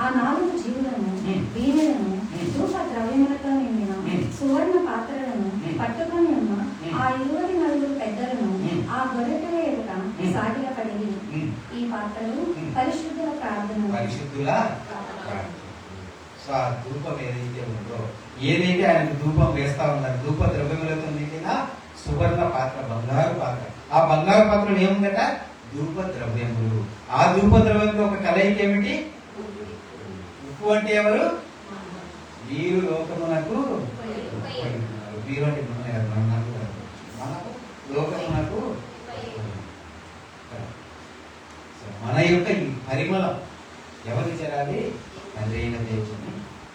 ఆ 4 జీవులను వీణలను ధూప ద్రవ్యములతో నిండిన సువర్ణ పాత్రలను పట్టుకొని ఉన్న ఆ 24 పెద్దలను ఆ గొర్రెపిల్ల ఎదుట సాగిలపడి, ఈ పాత్రలు పరిశుద్ధుల ప్రార్థన. సో ఆ ధూపం ఏదైతే ఉందో, ఏదైతే ఆయన ధూపం వేస్తా ఉన్నారు, ధూప ద్రవ్యములతో నిండిన సువర్ణ పాత్ర, బంగారు పాత్ర. ఆ బంగారు పాత్రలో ఏముందట, ధూప ద్రవ్యములు. ఆ ధూప ద్రవ్యంలో ఒక కలయిక ఏమిటి, ఉప్పు అంటే ఎవరు, వీరు లోకమునకు వీరు అంటే లోకమునకు మన యొక్క ఈ పరిమళం ఎవరికి చేరాలి, తండ్రి అయిన దేవుని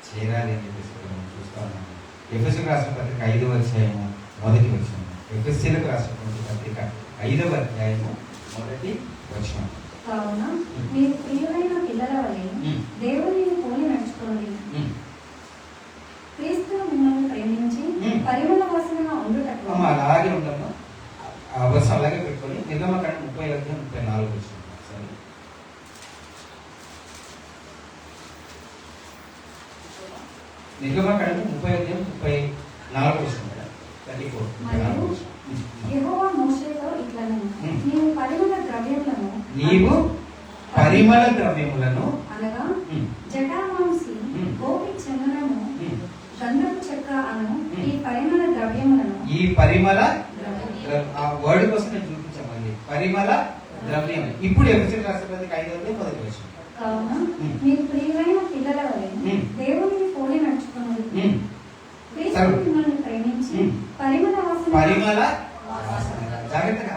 చేరాలి అని చెప్పేసి మనం చూస్తా ఉన్నాము. ఎఫెసీయులకు రాసిన పత్రిక 5వ అధ్యాయము 1వ వచనం. ఎఫెసీయులకు రాసినటువంటి పత్రిక 5వ అధ్యాయము 1వ వచనం. కావున మీరు ప్రియులైన పిల్లల వలె దేవునిని పోలి నడుచుకోండి. క్రీస్తు మిమ్మల్ని ప్రేమించి పరిమళ వాసనగా ఉండుటకు. అలాగే ఉండము, ఆ వర్షం అలాగే పెట్టుకొని నిర్గమకాండం 30వ అధ్యాయం 34వ వచనం. నిర్గమకాండం 30:34 కదా, 34. మరియు యెహోవా మోషేతో ఇట్లనెను, నీవు పరిమళ ద్రవ్యములను అనగా జటామాంసి, గోపి చందనము, గంధపు చెక్క అను ఈ పరిమళ ఆ వర్డ్ కోసం నేను చూపించామండి. పరిమళ ద్రవ్యం. ఇప్పుడు ఎఫెసీయులకు రాసిన పత్రిక 5:10. కావున మీరు ప్రియమైన పిల్లల వలె దేవుని పోలి నడుచుకొనుడి. క్రీస్తు మిమ్మల్ని ప్రేమించి పరిమళ వాసన. జాగ్రత్తగా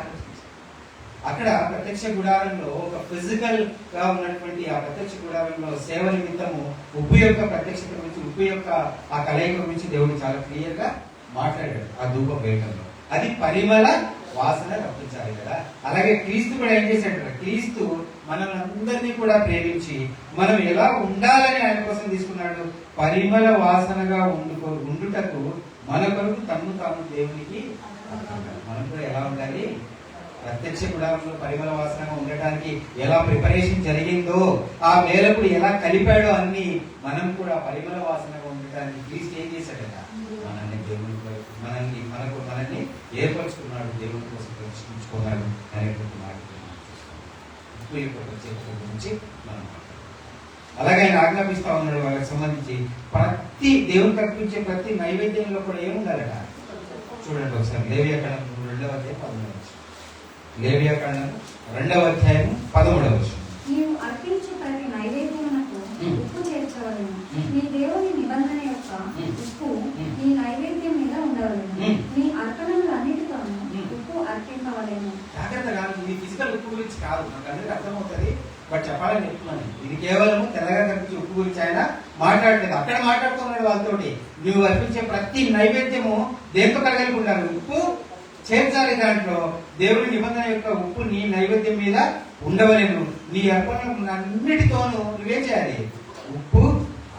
అక్కడ ప్రత్యక్ష గుడారంలో ఒక ఫిజికల్ గా ఉన్నటువంటి ఆ ప్రత్యక్ష గుడారంలో సేవ నిమిత్తము ఉప్పు యొక్క ప్రత్యక్షత గురించి, ఉప్పు యొక్క ఆ కలయిక గురించి దేవుడు చాలా క్లియర్ గా మాట్లాడాడు ఆ ధూప వేగంలో. అది పరిమళ వాసన రప్పించాలి కదా. అలాగే క్రీస్తు కూడా ఏం చేశాడు? క్రీస్తు మనల్ని అందరినీ కూడా ప్రేమించి మనం ఎలా ఉండాలని ఆయన కోసం తీసుకున్నాడు. పరిమళ వాసనగా ఉండుటకు మన కొరకు తను తాను దేవునికి. మనం కూడా ఎలా ఉండాలి? ప్రత్యక్ష గుడారంలో పరిమళ వాసనగా ఉండటానికి ఎలా ప్రిపరేషన్ జరిగిందో, ఆ మేలకుడు ఎలా కలిపాడో అన్ని మనం కూడా పరిమళ వాసనగా ఉండటానికి క్రీస్తు ఏం చేశాడట? మనల్ని ఏర్పరచుకున్నాడు, దేవుని కోసం ప్రతిష్ఠించుకున్నాడు అనేటువంటి మాట ఉప్పు యొక్క ప్రత్యేకత గురించి మనం అలాగే ఆయన ఆజ్ఞాపిస్తా ఉన్నాడు. వాళ్ళకి సంబంధించి ప్రతి దేవునికి అర్పించే ప్రతి నైవేద్యంలో కూడా ఏముండాలట? చూడండి ఒకసారి లేవియాకాండం 2:13. నీవు అర్పించే ప్రతి నైవేద్యమునకు ఉప్పు చేర్చవలెను. నీ దేవుని నిబంధన యొక్క ఉప్పు నీ నైవేద్యం మీద ఉండవలెను. నీ అర్పణలన్నిటితోనూ ఉప్పు అర్పింపవలెను. జాగ్రత్తగా, ఇది ఫిజికల్ ఉప్పు గురించి కాదు, నాకు అందరికీ అర్థమవుతుంది, బట్ చెప్పాలని చెప్తున్నాను. ఇది కేవలం తెల్లగా కనిపించే ఉప్పు గురించి ఆయన మాట్లాడలేదు. అక్కడ మాట్లాడుతున్నాడు వాళ్ళతోటి. నువ్వు అర్పించే ప్రతి నైవేద్యము దేంతో కలగలిగి ఉండాలి? ఉప్పు చేర్చాలి. దాంట్లో దేవుని నిబంధన యొక్క ఉప్పు నీ నైవేద్యం మీద ఉండవలేను. నీ అర్పణలన్నిటితోనూ నువ్వేం చేయాలి? ఉప్పు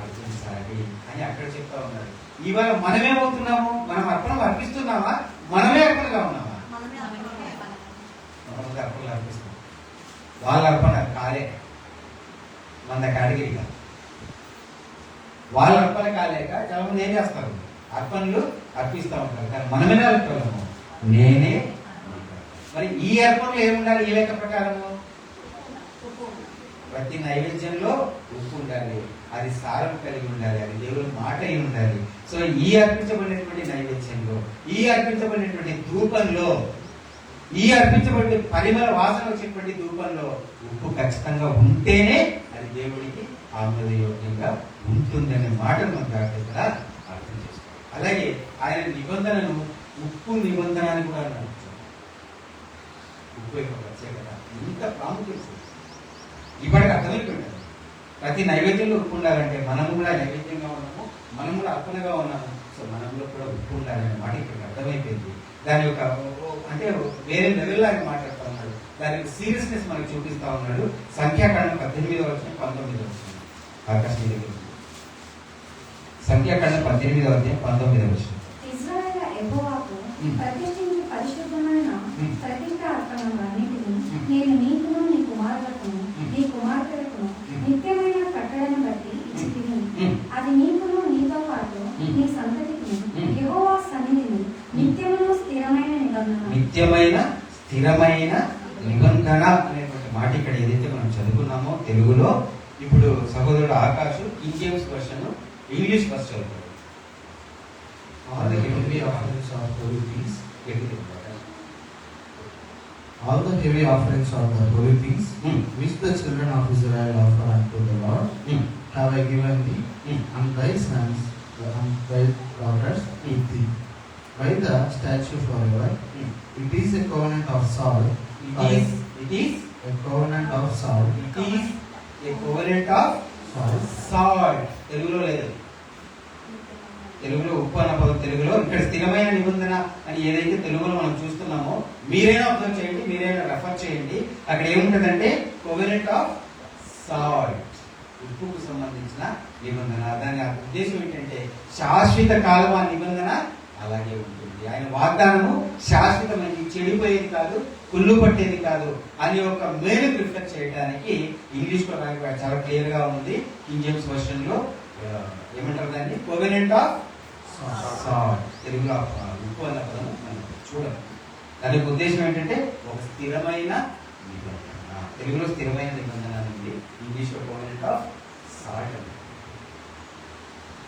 అర్పించాలి అని అక్కడ చెప్తా ఉన్నాడు. ఇవాళ మనమేమవుతున్నాము? మనం అర్పణ అర్పిస్తున్నామా? మనమే అర్పణగా ఉన్నామా? అర్పణలు అర్పిస్తున్నాం. వాళ్ళ అర్పణ కాలే, మన కేటగిరీగా వాళ్ళ అర్పణ కాలేక చాలా మంది ఏం చేస్తారు? అర్పణలు అర్పిస్తూ ఉంటారు. కానీ మనమేనే అర్పణము, నేనే. మరి ఈ అర్పణలో ఏముండాలి? ఈ లెక్క ప్రకారము ప్రతి నైవేద్యంలో ఉప్పు ఉండాలి, అది సారం కలిగి ఉండాలి, అది దేవుని మాట అయి ఉండాలి. సో ఈ అర్పించబడినటువంటి నైవేద్యంలో, ఈ అర్పించబడినటువంటి ధూపంలో, ఈ అర్పించబడిన పరిమళ వాసన వచ్చేటువంటి ధూపంలో ఉప్పు ఖచ్చితంగా ఉంటేనే అది దేవుడికి ఆమోదయోగ్యంగా ఉంటుందనే మాటను మనం జాగ్రత్తగా అర్థం చేసుకోవాలి. అలాగే ఆయన నిబంధనను ఉప్పు నిబంధన అని కూడా అన్నాడు. ఉప్పు యొక్క ప్రత్యేకత ఇంత ప్రాముఖ్యత ఇప్పటికి అర్థమైపోయింది. ప్రతి నైవేద్యంలో ఉప్పు ఉండాలంటే మనము కూడా నైవేద్యంగా ఉన్నాము, మనం కూడా అర్పణగా ఉన్నాము. సో మనలో కూడా ఉప్పు ఉండాలనే మాట ఇక్కడికి అర్థమైపోయింది. దాని యొక్క అంటే వేరే లెవెల్లో ఆయన మాట్లాడుతూ ఉన్నాడు. దాని యొక్క సీరియస్నెస్ మనకు చూపిస్తా ఉన్నాడు. సంఖ్యాకాండం 18:19. ఆకాశం దగ్గర సంఖ్యాకాండం 18:19. ఇశ్రాయేలు యెహోవాకు ప్రతిష్ఠించి పరిశుద్ధమైన ప్రతిష్ఠ అర్పణలన్నిటినీ నేను నీకును నీ కుమారులకును నీ కుమార్తెలకును నిత్యమైన కట్టడను బట్టి ఇచ్చితిని. అది నీకును నీతో పాటు నీ సంతతికి యెహోవా సన్నిధిని నిత్యమైన స్థిరమైన నిబంధన అనేటువంటి మాట ఇక్కడ ఏదైతే మనం చదువుకున్నామో తెలుగులో, ఇప్పుడు సహోదరుడు Akash king James version, English version చదువుతాడు. All the heavy offerings are holy things. All the heavy offerings are the holy things which the children of Israel offer unto the Lord have I given thee, and thy sons and thy daughters with thee by the statute forever. It is a covenant of salt. It is a covenant of salt. It is a covenant of salt. తెలుగులో లేదు. తెలుగులో ఉప్పు అన్న పదం తెలుగులో, ఇక్కడ స్థిరమైన నిబంధన అని ఏదైతే తెలుగులో మనం చూస్తున్నామో మీరైనా అబ్జర్వ్ చేయండి, మీరైనా రెఫర్ చేయండి. అక్కడ ఏముంటుందంటే కోవెనెంట్ ఆఫ్ సాల్ట్, ఉప్పుకు సంబంధించిన నిబంధన. దాని ఉద్దేశం ఏంటంటే శాశ్వత కాలం ఆ నిబంధన అలాగే ఉంటుంది. ఆయన వాగ్దానము శాశ్వతమైనది, చెడిపోయేది కాదు, కుళ్ళు పట్టేది కాదు అని ఒక మేలు రిఫ్లెక్ట్ చేయడానికి ఇంగ్లీష్ లో చాలా క్లియర్ గా ఉంది. కింగ్ జేమ్స్ వర్షన్ లో ఏమంటారు దాన్ని? Covenant of salt. తెలుగులో ఉప్పు అన్న పదం మనం చూడాలి. దానికి ఉద్దేశం ఏంటంటే ఒక స్థిరమైన నిబంధన. తెలుగులో స్థిరమైన నిబంధన ఉంది, ఇంగ్లీష్లో కోవెనెంట్ ఆఫ్ సాల్ట్ అని.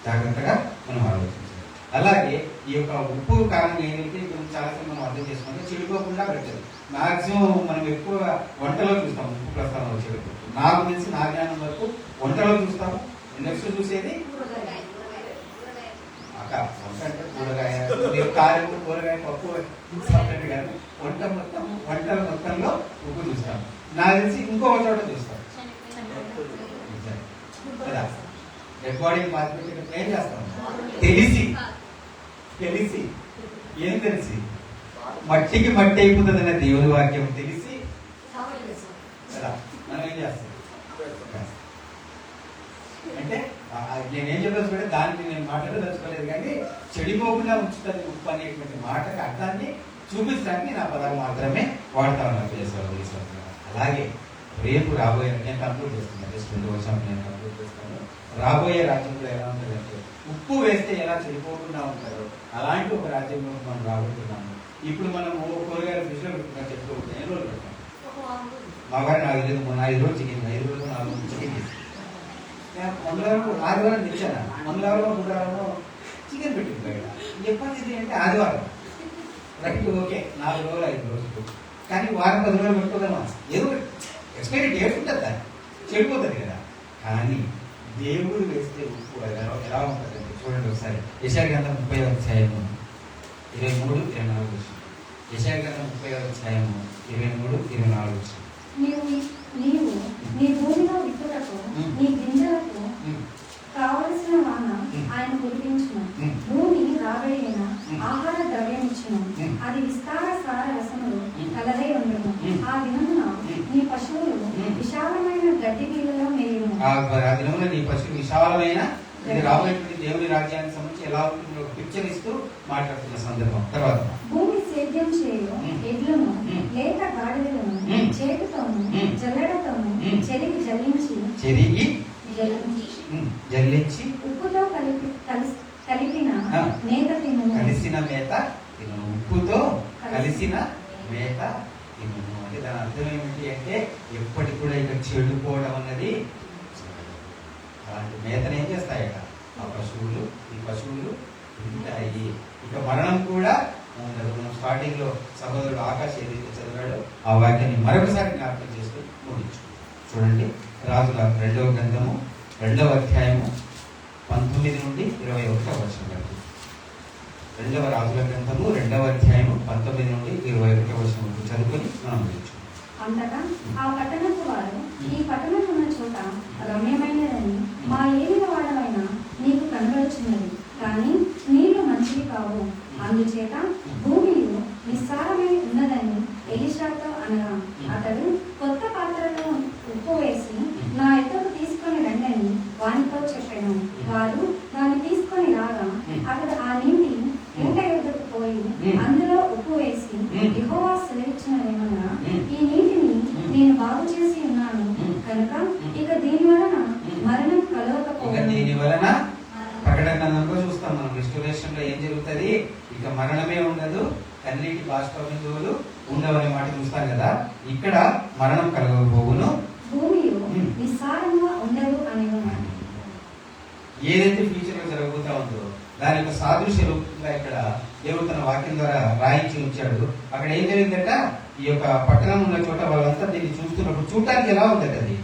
జాగ్రత్తగా మనం ఆలోచించాలి. అలాగే ఈ యొక్క ఉప్పు కారణం ఏంటంటే ఇప్పుడు చాలాసార్లు మనం అర్థం చేసుకుంటే చెడిపోకుండా పెట్టదు. మాక్సిమం మనం ఎక్కువ వంటలో చూస్తాం ఉప్పు ప్రస్తావన వచ్చేటప్పుడు. నాకు తెలిసి నా జ్ఞానం వరకు వంటలో చూస్తాము. నెక్స్ట్ చూసేది వంట అంటే కూరగాయ, కారం, కూరగాయ, పప్పు సపరేట్ కానీ వంటల మొత్తంలో ఉప్పు చూస్తాం. నాకు తెలిసి ఇంకొక చోట చూస్తాం కదా, డెడ్ బాడీని పాతిపెట్టి ఏం చేస్తాం తెలిసి ఏం తెలిసి మట్టికి మట్టి అయిపోతుందన్న దేవుని వాక్యం తెలిసి కదా మనం ఏం చేస్తాం అంటే నేనేం చెప్పాల్సి దానికి నేను మాట్లాడదలుచుకోలేదు, కానీ చెడిపోకుండా ఉంచుతుంది ఉప్పు అనేటువంటి మాటకి అర్థాన్ని చూపించడానికి నా పదాలు మాత్రమే వాడతాను. అలాగే రేపు రాబోయే, నేను కంక్లూడ్ చేస్తున్నాను, జస్ట్ 2 వర్షాలు నేను కంక్లూడ్ చేస్తాను. రాబోయే రాజ్యంలో ఎలా ఉంటుందంటే ఉప్పు వేస్తే ఎలా చెడిపోకుండా ఉంటారో అలాంటి ఒక రాజ్యంలో మనం రాబోతున్నాము. ఇప్పుడు మనం కూరగాయల ఫ్రిడ్జ్లో పెట్టుకున్నా చెప్తూ ఉంటాం. ఎన్ని రోజులు పెట్టాం? మా గారు నాకు తెలియదు, మొన్న 5 రోజులు చికెన్, 5 రోజులు 4 రోజులు చికెన్ చేసి మంగళవారం ఆదివారం తెచ్చాను, మంగళవారం బుధవారం చికెన్ పెట్టింది బయట. చెప్పండి ఇది అంటే ఆదివారం రైట్, ఓకే 4 రోజులు 5 రోజులు, కానీ వారం 10 రోజులు పెట్టుకోగలమా? ఏదో ఎక్స్పైరీ డేట్ ఉంటుంది, దాన్ని చెడిపోతుంది కదా. కానీ దేవుడు వేస్తే ఉప్పు ఎలా ఉంటుందండి చూడండి ఒకసారి. యెషయా గ్రంథం 30వ అధ్యాయము 23-24. యెషయా గ్రంథం 30వ అధ్యాయము 23-24. నీవు నీ భూమిలో విత్తుటకు నీ గింజలకు కావలసిన వాన ఆయన కురిపించును. భూమి రాబడిన ఆహార ద్రవ్యం ఇచ్చును. అది విస్తార సార రసములు కలదై ఉండును. ఆ దినమున నీ పశువులు విశాలమైన గడ్డి బీలలో మేయును. ఆ దినమున నీ పశువులు విశాలమైన, ఇది రాబోయేటువంటి దేవుని రాజ్యానికి సంబంధించి ఎలా ఉంటుందో పిక్చర్ ఇస్తూ మాట్లాడుతున్న సందర్భం. తర్వాత భూమి సేద్యం చేయు ఎడ్లను లేత గాడిదలను చేతితోను జల్లెడతోను చెరిగి జల్లించి ఉప్పుతో కలిపిన మేత తిను. కలిసిన మేత తిను. ఉప్పుతో కలిసిన మేత తిను అంటే దాని అర్థం ఏమిటి అంటే ఎప్పటికి కూడా ఇక చెడిపోవడం అన్నది. అలాంటి మేతను ఏం చేస్తాయట ఆ పశువులు, ఈ పశువులు తింటాయి. ఇక మరణం కూడా ఉండదు. మనం స్టార్టింగ్ లో సహోదరుడు ఆకాశ్ ఏదైతే చదివాడో ఆ వాక్యాన్ని మరొకసారి జ్ఞాపకం చేస్తూ ముగించు. చూడండి, రాజుల 2వ గ్రంథము 2వ అధ్యాయము 19-21 వరకు. 2వ రాజుల గ్రంథము 2వ అధ్యాయము 19-21 వరకు చదువుకొని మనం ముగించు. అంతటా ఆ పట్టణపు వారు, ఈ పట్టణం ఉన్న చోట రమ్యమైనదని మా ఏలిన వాడమైనా నీకు కనబడుచున్నది, కానీ నీళ్లు మంచివి కావు. అందుచేత భూమిలో నిస్సారమై ఉన్నదని ఎలీషాతో అనగా, అతడు కొత్త పాత్రలో ఉప్పు వేసి నా ఎద్దకు తీసుకొని రండని వానితో చెప్పాను. వారు దాన్ని తీసుకొని రాగా అతడు ఆ నీటి ఊట ఎద్దకు పోయి అందులో ఉప్పు వేసి, యెహోవా సెలవిచ్చినదేమనగా, ఈ నీటిని నేను బాగు చేసి ఉన్నాను కనుక ఇక దీని వలన మరణం కలగకపోవడం. దీని వలన ప్రకటనలో చూస్తాం మనం, రెస్టోరేషన్ లో ఏం జరుగుతుంది, ఇక మరణమే ఉండదు, కన్నీటి బాష్ప బిందువులు ఉండవనే మాట చూస్తాం కదా. ఇక్కడ మరణం కలగకపోవును, భూమిలో నిస్సారంగా ఉండదు అని ఏదైతే ఫ్యూచర్ లో జరగబోతా ఉందో దాని యొక్క సాదృశ్య రూపంగా ఇక్కడ దేవుడు తన వాక్యం ద్వారా రాయించి ఉంచాడు. అక్కడ ఏం జరిగిందట, ఈ యొక్క పట్టణం ఉన్న చోట వాళ్ళంతా దీన్ని చూస్తున్నప్పుడు చూడటానికి ఎలా ఉందట, అది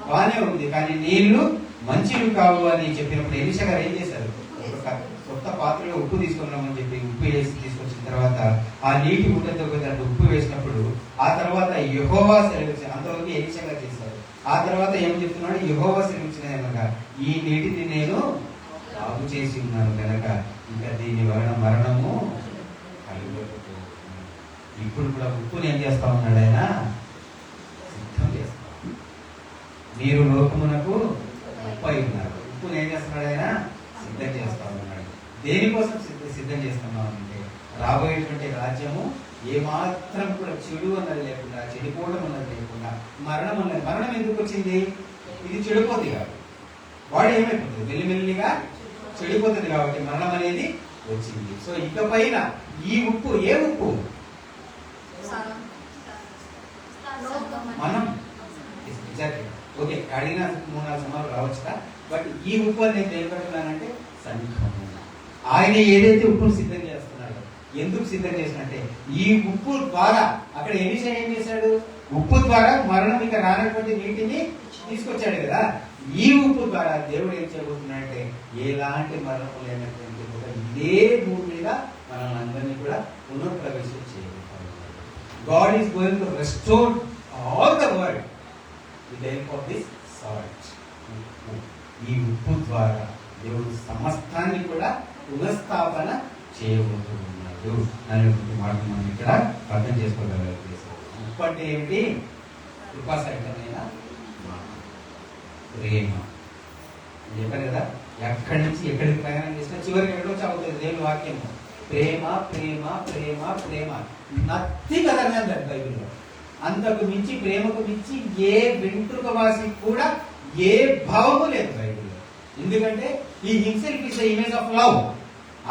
బాగానే ఉంది, కానీ నీళ్లు మంచివి కావు అని చెప్పినప్పుడు ఎలీషా గారు ఏం చేశారు, ఒక కొత్త పాత్రలో ఉప్పు తీసుకున్నామని చెప్పి ఉప్పు వేసి తీసుకొచ్చిన తర్వాత ఆ నీటి గుడ్డతో దాంట్లో ఉప్పు వేసినప్పుడు ఆ తర్వాత యెహోవా సెలవిచ్చిన, అంతవరకు ఎలీషా గారు చేశారు. ఆ తర్వాత ఏం చెప్తున్నాడు, యెహోవా సెలవిచ్చిన ఏమనగా, ఈ నీటిని నేను బాగు చేసి ఉన్నాను కనుక ఇంకా దీని వలన మరణము కలుగకపోతుంది. ఇప్పుడు కూడా ఉప్పుని ఏం చేస్తా ఉన్నాడు ఆయన, సిద్ధం చేస్తా. మీరు లోకమునకు ఉప్పు అయి ఉన్నారు. ఉప్పుని ఏం చేస్తున్నాడు ఆయన, సిద్ధం చేస్తా ఉన్నాడు. దేనికోసం సిద్ధం చేస్తున్నాం అంటే రాబోయేటువంటి రాజ్యము ఏమాత్రం కూడా చెడు అన్నది లేకుండా, చెడిపోవడం అన్నది లేకుండా, మరణం అన్నది. మరణం ఎందుకు వచ్చింది, ఇది చెడిపోతుంది కాదు, బాడీ ఏమైపోతుంది, మెల్లిమెల్లిగా చెడిపోతుంది. కాబట్టి మరణం అనేది వచ్చింది. సో ఇకపైన ఈ ఉప్పు, ఏ ఉప్పు మనం ఓకే అడిగిన 3-4 సమాలు రావచ్చుగా. బట్ ఈ ఉప్పు అనేది ఏం పెడుతున్నానంటే సంఘము. ఆయన ఏదైతే ఉప్పును సిద్ధం చేస్తున్నాడో, ఎందుకు సిద్ధం చేసినట్టే ఈ ఉప్పు ద్వారా అక్కడ ఎలిషా ఏం చేశాడు, ఉప్పు ద్వారా మరణం ఇక రానటువంటి నీటిని తీసుకొచ్చాడు కదా. ఈ ఉప్పు ద్వారా దేవుడు ఏం చేయబోతున్నాడంటే ఎలాంటి మరణం లేనటువంటి ఇదే భూమి మీద మనం అందరినీ కూడా పునఃప్రవేశం చేయబోతున్నాడు. God is going to restore all the world with the help of this salt. ఈ ఉప్పు ద్వారా దేవుడు సమస్తాన్ని కూడా పునఃస్థాపన చేయబోతున్నాడు అనే మాట మనం ఇక్కడ అర్థం చేసుకోగలగాలి. ఉప్పు అంటే ఏమిటి? కృపాసహితమైన ప్రేమ. చెప్పారు కదా, ఎక్కడి నుంచి ఎక్కడికి ప్రయాణం చేసినా చివరికి ఎక్కడో చదువుతుంది దేవుని వాక్యము. ప్రేమ ప్రేమ ప్రేమ ప్రేమ, నథింగ్ అదర్ దాన్ దట్ బైబిల్లో. అంతకు మించి, ప్రేమకు మించి ఏ వెంట్రుక వాసి కూడా ఏ భావము లేదు బైబిల్లో. ఎందుకంటే ఈ himself is the image of love.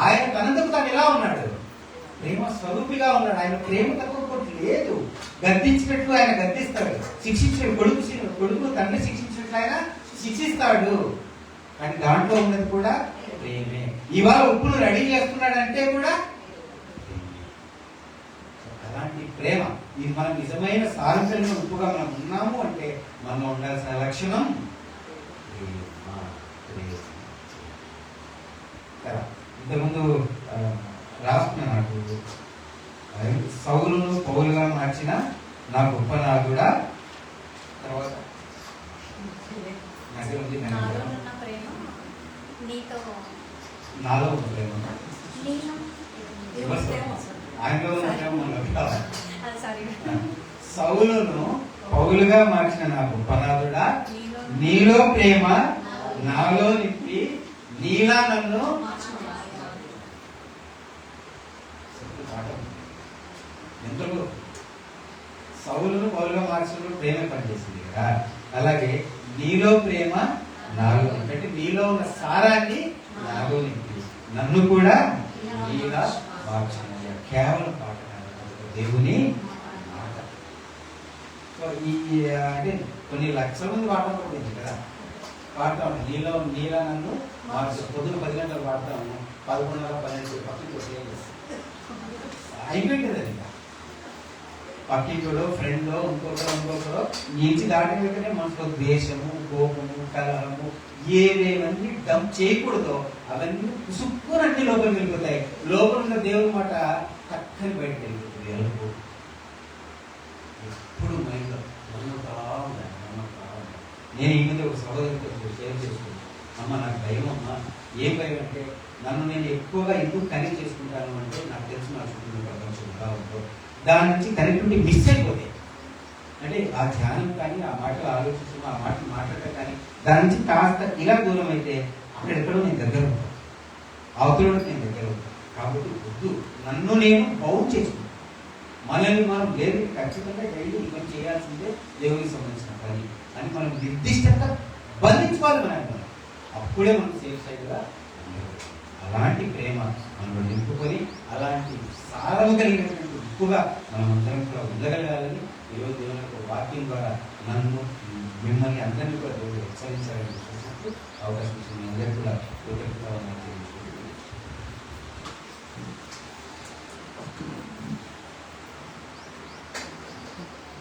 ఆయన తనందుకు తాను ఎలా ఉన్నాడు, ప్రేమ స్వరూపిగా ఉన్నాడు. ఆయన ప్రేమ తక్కువ లేదు. గద్దించినట్లు ఆయన గద్దిస్తాడు, శిక్షించిన కొడుకు తండ్రి శిక్షించినట్లు ఆయన శిక్షిస్తాడు. కానీ దాంట్లో ఉన్నది కూడా ప్రేమే. ఇవాళ ఉప్పును రెడీ చేస్తున్నాడంటే కూడా అలాంటి ప్రేమ. ఇది మనం నిజమైన సారూప్యంగా ఉప్పుగా మనం ఉన్నాము అంటే మనం ఉండాల్సిన లక్షణం కదా. ఇంతకుముందు రాసుకున్న నాకు సౌలును పౌలుగా మార్చిన నా గొప్ప నాథుడా, తర్వాత నాలో ఉన్న ప్రేమ ఆయనలో ఉన్న ప్రేమ. సౌలును పౌలుగా మార్చిన నా గొప్ప నాథుడా, నీలో ప్రేమ నాలో నింపి నీలా నన్ను ఎంతలో సౌలును పౌలుగా మార్చినప్పుడు ప్రేమ పనిచేసింది కదా. అలాగే నీలో ప్రేమ నాలో, అంటే నీలో ఉన్న సారాన్ని నాలో నింపి నన్ను కూడా నీలా మార్చిన. కేవలం పాట దేవుని మాట. సో ఈ అంటే కొన్ని లక్షల మంది పాడటం పడింది కదా, పాడతాము. నీలా నన్ను మార్చు. పొద్దున 10 గంటలు పాడతాము, 11:30, 12 అయిపోయింది కదా. ఇంకా పక్కింటో ఫ్రెండ్ ఇంకొకరో నుంచి దాటిన వెంటనే మనసులో ద్వేషము, కోపము, కలహము ఏవేవన్నీ డంప్ చేయకూడదో అవన్నీ పుసుక్కునన్నీ లోపలికి వెళ్ళిపోతాయి. లోపల ఉన్న దేవుని మాట చక్కని బయటకు వెళ్ళిపోతుంది. ఎప్పుడు మైండ్లో నమ్ముతా ఉండాలి. నేను ఈ మధ్య ఒక సహోదరుడితో షేర్ చేసుకున్నాను. అమ్మ నాకు భయం అమ్మ. ఏం భయం అంటే నన్ను నేను ఎక్కువగా ఎందుకు కనెక్ట్ చేసుకుంటాను అంటే నాకు తెలిసి నా చుట్టూ ప్రపంచంగా ఉందో దాని నుంచి కనెక్టివిటీ మిస్ అయిపోతాయి. అంటే ఆ ధ్యానం కానీ, ఆ మాటలు ఆలోచించడం, ఆ మాటలు మాట్లాడటం కానీ దాని నుంచి కాస్త ఇలా దూరం అయితే అక్కడెక్కడో నేను దగ్గర ఉంటాను, అవతల నేను దగ్గర ఉంటాను. కాబట్టి వద్దు, నన్ను నేను బౌండ్ చేసుకుంటాను. మనల్ని మనం లేదు ఖచ్చితంగా డైలీ ఇవన్నీ చేయాల్సిందే దేవునికి సంబంధించిన పని అని మనం నిర్దిష్టంగా బంధించుకోవాలి. మనం అప్పుడే మనం సేఫ్ సైడ్గా అలాంటి ప్రేమ మనం నింపుకొని అలాంటి సారం కలిగినటువంటి ఉప్పుగా మనం అందరం కూడా ఉండగలగాలని ఈరోజు దేవుని యొక్క వాక్యం ద్వారా నన్ను మిమ్మల్ని అందరినీ కూడా దేవుడు హెచ్చరించాలని అవకాశం ఇచ్చింది. అందరికీ కూడా కృతజ్ఞతలు